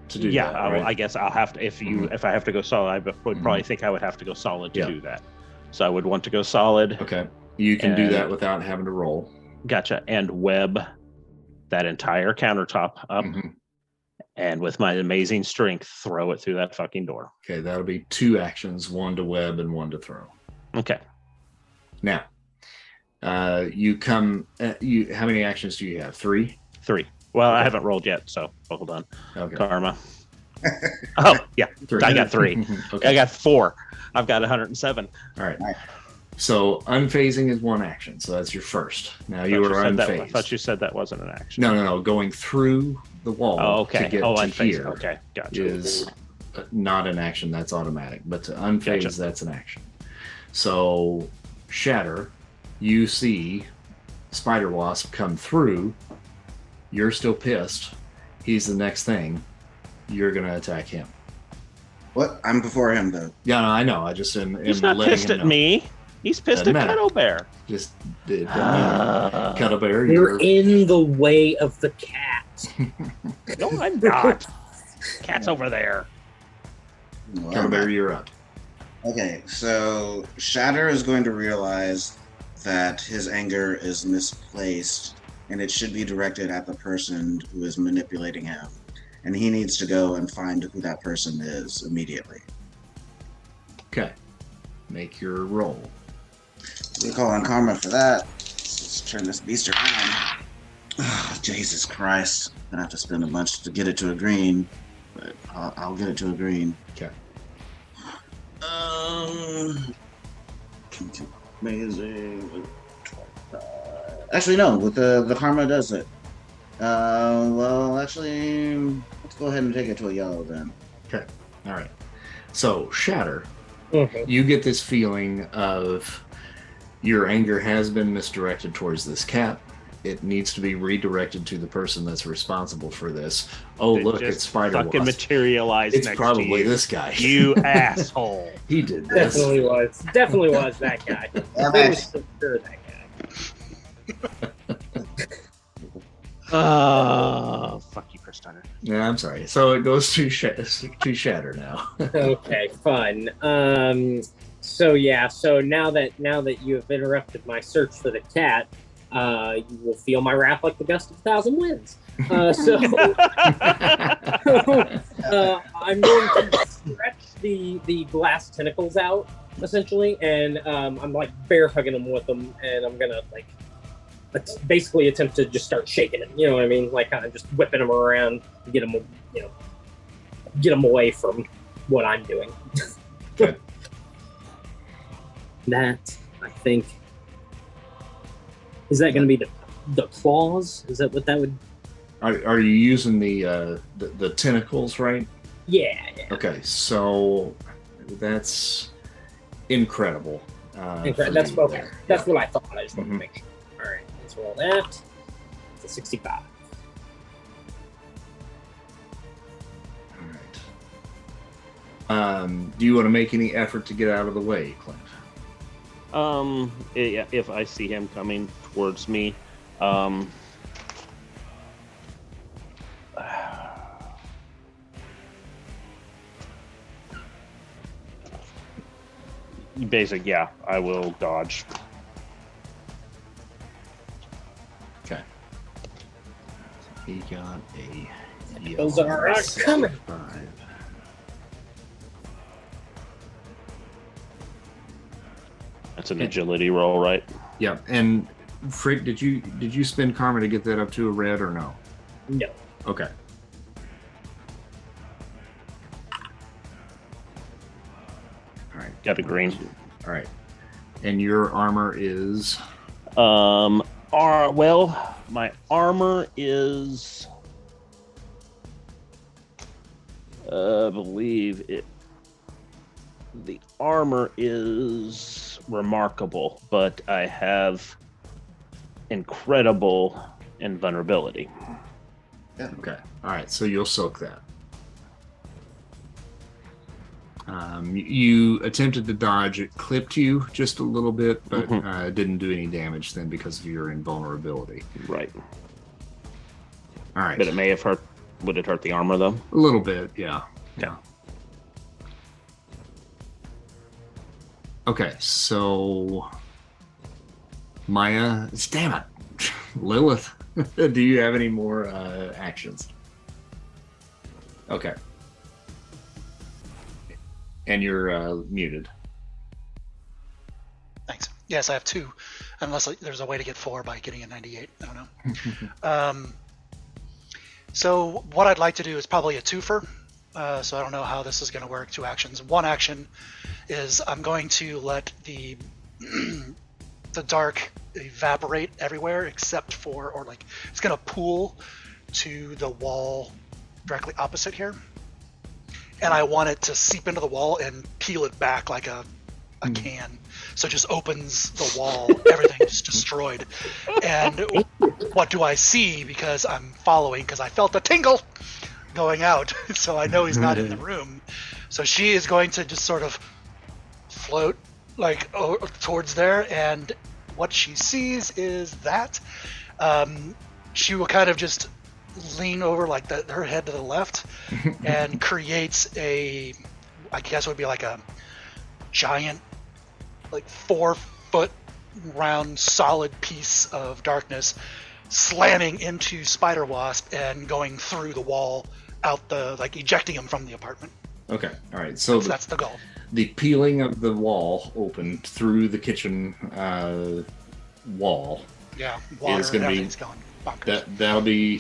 to do Yeah, that, right? I guess I'll have to. If I have to go solid, I would probably think I would have to go solid to do that. So I would want to go solid. Okay, you can do that without having to roll. Gotcha. And web that entire countertop up, and with my amazing strength, throw it through that fucking door. Okay, that'll be 2 actions: 1 to web and 1 to throw. Okay. Now, you come. How many actions do you have? 3. 3. Well, I haven't rolled yet, so hold on. Okay. Karma. Oh yeah, 3. I got 3. Okay. I got 4. I've got 107. All right. So unphasing is 1 action, so that's your first. Now you are unphased. I thought you said that wasn't an action. No. Going through the wall okay. to get to unphased. here Okay, gotcha. is not an action. That's automatic. But to unphase, that's an action. So shatter, you see Spider Wasp come through. You're still pissed. He's the next thing. You're going to attack him. What? I'm before him, though. Yeah, no, I know. I just am He's not letting pissed him at know. me. He's pissed Doesn't at matter. Kettle Bear. Just Kettle Bear. You're in the way of the cat. No, I'm not. Cat's over there. Well, Kettle Bear, you're up. Okay, so Shatter is going to realize that his anger is misplaced and it should be directed at the person who is manipulating him. And he needs to go and find who that person is immediately. Okay. Make your roll. We call on Karma for that. Let's turn this beast around. Oh, Jesus Christ. I'm gonna have to spend a bunch to get it to a green, but I'll get it to a green. Okay. Amazing. Actually, no. With the Karma does it. Well, actually, let's go ahead and take it to a yellow then. Okay. All right. So, Shatter, Mhm. you get this feeling of your anger has been misdirected towards this cat. It needs to be redirected to the person that's responsible for this. Oh, It look, just it's Spider fucking Wasp. materialized It's next probably to you. this guy. You asshole. He did this. Definitely was that guy. I was so sure that guy. Oh, fuck you, Chris Turner. Yeah, I'm sorry. So it goes to Shatter now. Okay, fun. So now that you have interrupted my search for the cat, you will feel my wrath like the gust of 1,000 winds. I'm going to stretch the glass tentacles out essentially, and I'm like bear hugging them with them, and I'm gonna basically attempt to just start shaking him. You know what I mean? Like kind of just whipping him around, to get him away from what I'm doing. Okay. That, I think, is that going to be the claws? Is that what that would? Are you using the tentacles, right? Yeah. Okay, so that's incredible. That's for you okay. there. That's what I thought. I just wanted Mhm. to make sure. All right, let's roll that. It's a 65. All right. Do you want to make any effort to get out of the way, Clint? If I see him coming towards me, I will dodge. Okay. He got a Those are coming. 5. That's an agility roll, right? Yeah, and Frick, did you spend karma to get that up to a red or no? No. Okay. All right. Got a green. All right. And your armor is My armor is, I believe it. The armor is remarkable, but I have incredible invulnerability. okay. All right, so you'll soak that. You attempted to dodge. It clipped you just a little bit, but didn't do any damage then because of your invulnerability. Right. All right. But it may have hurt Would it hurt the armor though? A little bit, yeah. Yeah. Okay, so Maya, damn it, Lilith, do you have any more actions? Okay. And you're muted. Thanks. Yes, I have 2, unless there's a way to get 4 by getting a 98. I don't know. So what I'd like to do is probably a twofer. So I don't know how this is going to work. 2 actions. 1 action is I'm going to let the the dark evaporate everywhere except for, or like it's going to pool to the wall directly opposite here. And I want it to seep into the wall and peel it back like a can. So it just opens the wall, everything's destroyed. And what do I see? Because I'm following, because I felt a tingle going out. So I know he's not in the room. So she is going to just sort of float like towards there. And what she sees is that she will kind of just lean over like her head to the left and creates I guess it would be like a giant, like 4-foot round solid piece of darkness slamming into Spider Wasp and going through the wall out like ejecting him from the apartment. Okay, all right. So that's the goal. The peeling of the wall open through the kitchen wall. Yeah, water is going to be going bonkers. That'll be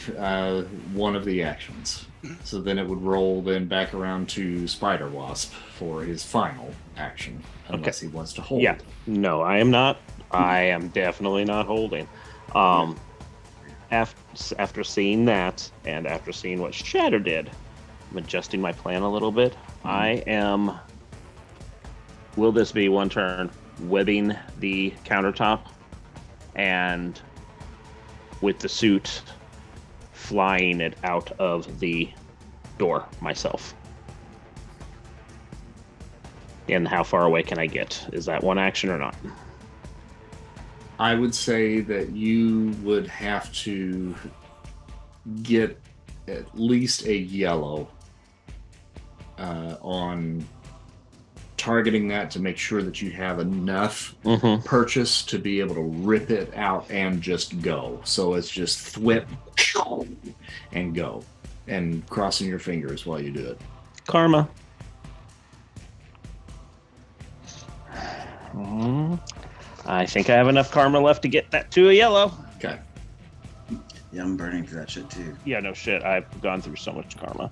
one of the actions. Mm-hmm. So then it would roll then back around to Spider Wasp for his final action, unless he wants to hold. Yeah, no, I am not. I am definitely not holding. After seeing that, and after seeing what Shatter did, I'm adjusting my plan a little bit. I am. Will this be one turn? Webbing the countertop, and with the suit, flying it out of the door myself. And how far away can I get? Is that one action or not? I would say that you would have to get at least a yellow on targeting that to make sure that you have enough purchase to be able to rip it out and just go. So it's just thwip and go, and crossing your fingers while you do it. Karma. I think I have enough karma left to get that to a yellow. Okay. Yeah, I'm burning through that shit too. Yeah, no shit. I've gone through so much karma.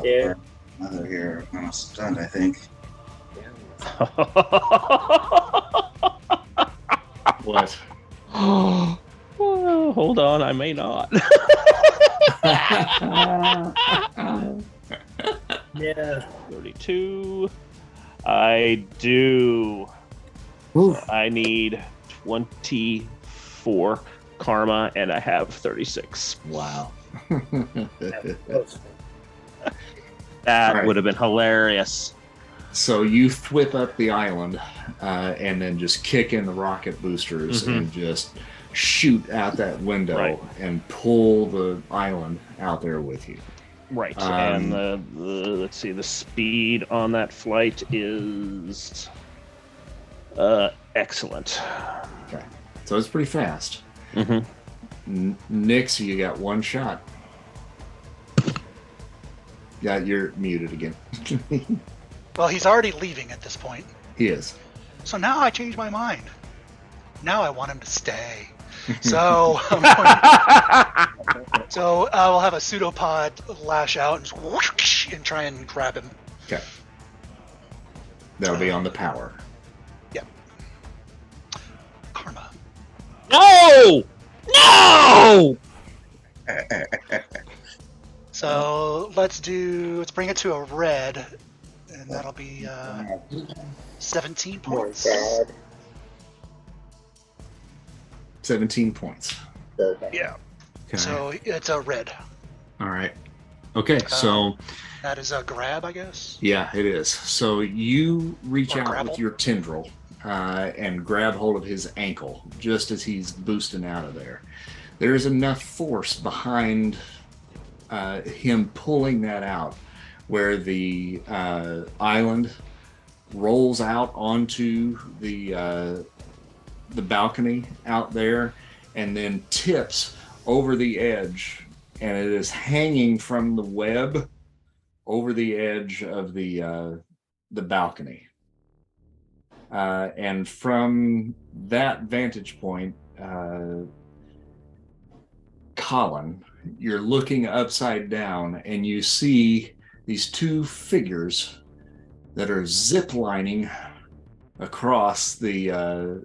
Yeah. Another here. I'm almost stunned, I think. What? Well, hold on, I may not. Yeah. 32. I do. Ooh. I need 24 karma, and I have 36. Wow. That Right. would have been hilarious. So you thwip up the island and then just kick in the rocket boosters and just shoot out that window and pull the island out there with you. Right. And the let's see, the speed on that flight is excellent. Okay. So it's pretty fast. Mm-hmm. Nix, you got one shot. Yeah, you're muted again. Well, he's already leaving at this point. He is. So now I change my mind. Now I want him to stay. So so I'll have a pseudopod lash out and just whoosh and try and grab him. Okay. That'll be on the power. Yep. Karma. No! No! So let's bring it to a red, and that'll be 17 points. 17 points. Yeah. Okay. So it's a red. All right. Okay, so That is a grab, I guess. yeah, it is. So you reach Or out grapple. with your tendril and grab hold of his ankle just as he's boosting out of there. There is enough force behind him pulling that out, where the island rolls out onto the balcony out there, and then tips over the edge, and it is hanging from the web over the edge of the balcony. And from that vantage point, Colin, you're looking upside down, and you see these two figures that are ziplining across the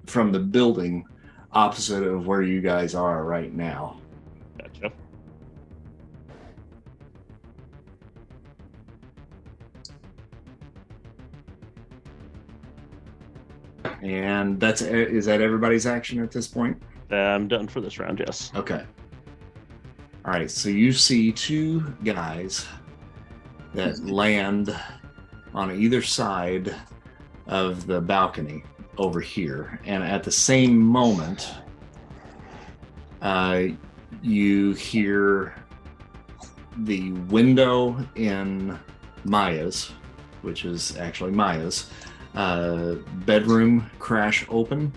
from the building opposite of where you guys are right now. Gotcha. And is that everybody's action at this point? I'm done for this round, yes. Okay. All right, so you see two guys that land on either side of the balcony over here, and at the same moment, you hear the window in Maya's, which is actually Maya's, bedroom crash open,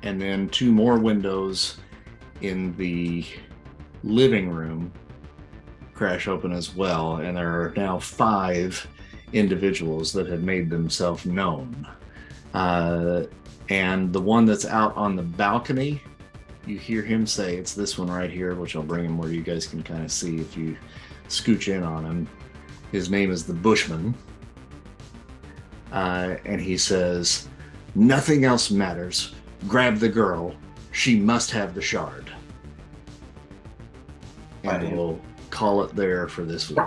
and then two more windows in the living room crash open as well, and there are now 5 individuals that have made themselves known. And the one that's out on the balcony, you hear him say, it's this one right here, which I'll bring him where you guys can kind of see if you scooch in on him. His name is the Bushman. And he says, nothing else matters. Grab the girl. She must have the shard. And we'll call it there for this week.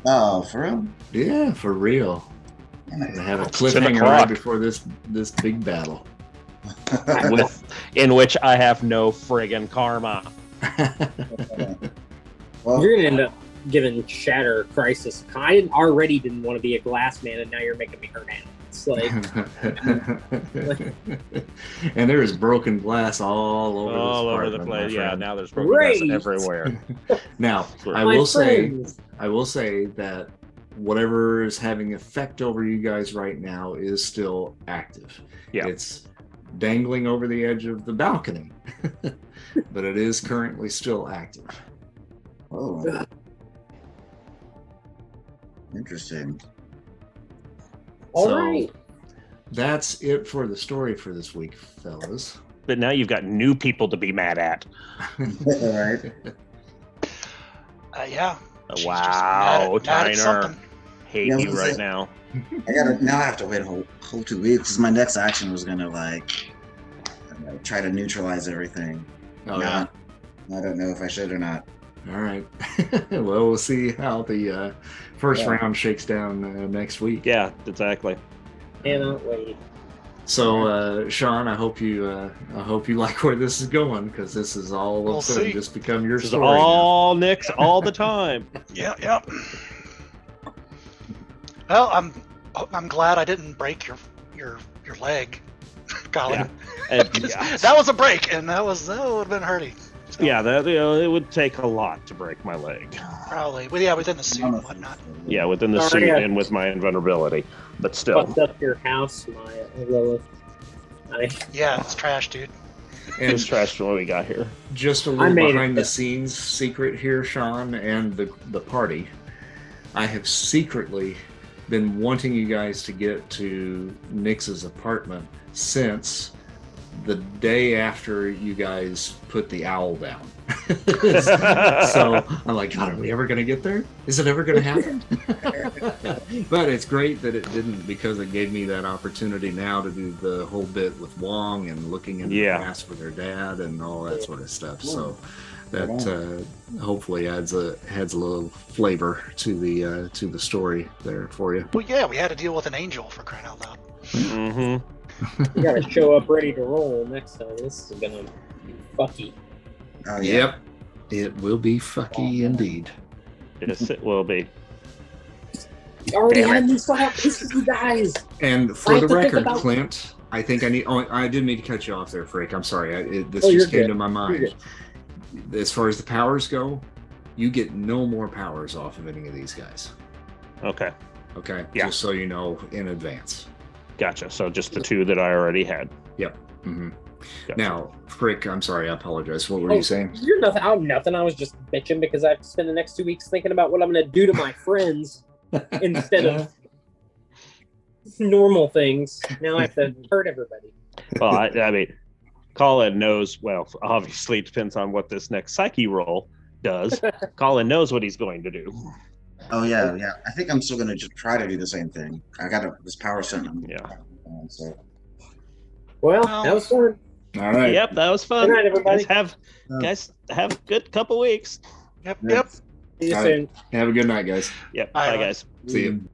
Oh, for real? Yeah, for real. Nice. I have a It's 10 cliffhanger o'clock. right before this big battle. In which I have no friggin' karma. Well, You're gonna end up giving Shatter a crisis. I already didn't want to be a glass man, and now you're making me hurt animals. Like, And there is broken glass all over All over the apartment, place. my Yeah, friend. now there's broken glass Great. everywhere. Now, I my will say, friends. that whatever is having effect over you guys right now is still active. Yeah. It's dangling over the edge of the balcony, but it is currently still active. oh. Interesting. All So, right. That's it for the story for this week, fellas. But now you've got new people to be mad at. All right. Yeah. She's just Wow, mad at Tyner. something. Hate Yeah, you what's right it? now. Now I have to wait a whole 2 weeks because my next action was gonna try to neutralize everything. Oh, Nah, I don't know if I should or not. All right. Well, we'll see how the first Yeah. round shakes down next week. Yeah, exactly. Cannot wait. So, Sean, I hope you like where this is going, because this is all of We'll a sudden see. just become your This is story. all Nick's all the time. Yeah, yeah. Well, I'm glad I didn't break your leg, Colin. Yeah. And, 'Cause yeah. that was a break, and that would have been hurting. So, Yeah, it would take a lot to break my leg. probably. Well, yeah, within the suit and whatnot. Yeah, within the Oh, suit yeah. and with my invulnerability. But still. Fucked up your house, my Lilith. Yeah, it's trash, dude. And It's trash what we got here. just a I little made it. behind the scenes secret here, Sean, and the party. I have secretly been wanting you guys to get to Nix's apartment since the day after you guys put the owl down. So I'm like, God, are we ever going to get there? Is it ever going to happen? But it's great that it didn't, because it gave me that opportunity now to do the whole bit with Wong and looking in Yeah. the past with her dad and all that sort of stuff. So that hopefully adds a little flavor to the story there for you. Well, yeah, we had to deal with an angel, for crying out loud. Mm-hmm. You gotta show up ready to roll next time. This is gonna be fucky. Oh yeah. Yep, it will be fucky indeed. Yes, it will be. You already Damn it. had me start pissing you guys. And I for have the to think record, about- Clint, I think I need. Oh, I didn't mean to cut you off there, Frick. I'm sorry. This Oh, you're just came good. to my You're mind. good. as far as the powers go, you get no more powers off of any of these guys. Okay. Okay. Yeah. Just so you know in advance. Gotcha. So just the 2 that I already had. Yep. Mm-hmm. Gotcha. Now, Frick, I'm sorry, I apologize. What were you saying? You're nothing. I'm nothing. I was just bitching because I have to spend the next 2 weeks thinking about what I'm going to do to my friends instead of normal things. Now I have to hurt everybody. Well, I mean, Colin knows. Well, obviously, it depends on what this next psyche roll does. Colin knows what he's going to do. Oh yeah. I think I'm still gonna just try to do the same thing. I got this power sentence. Yeah. So Well, that was fun. All right. Yep, that was fun. Good night, everybody. Guys have a good couple weeks. Yep. Yeah. Yep. See you All soon. right. Have a good night, guys. Yep. Bye, Bye everyone. guys. See you.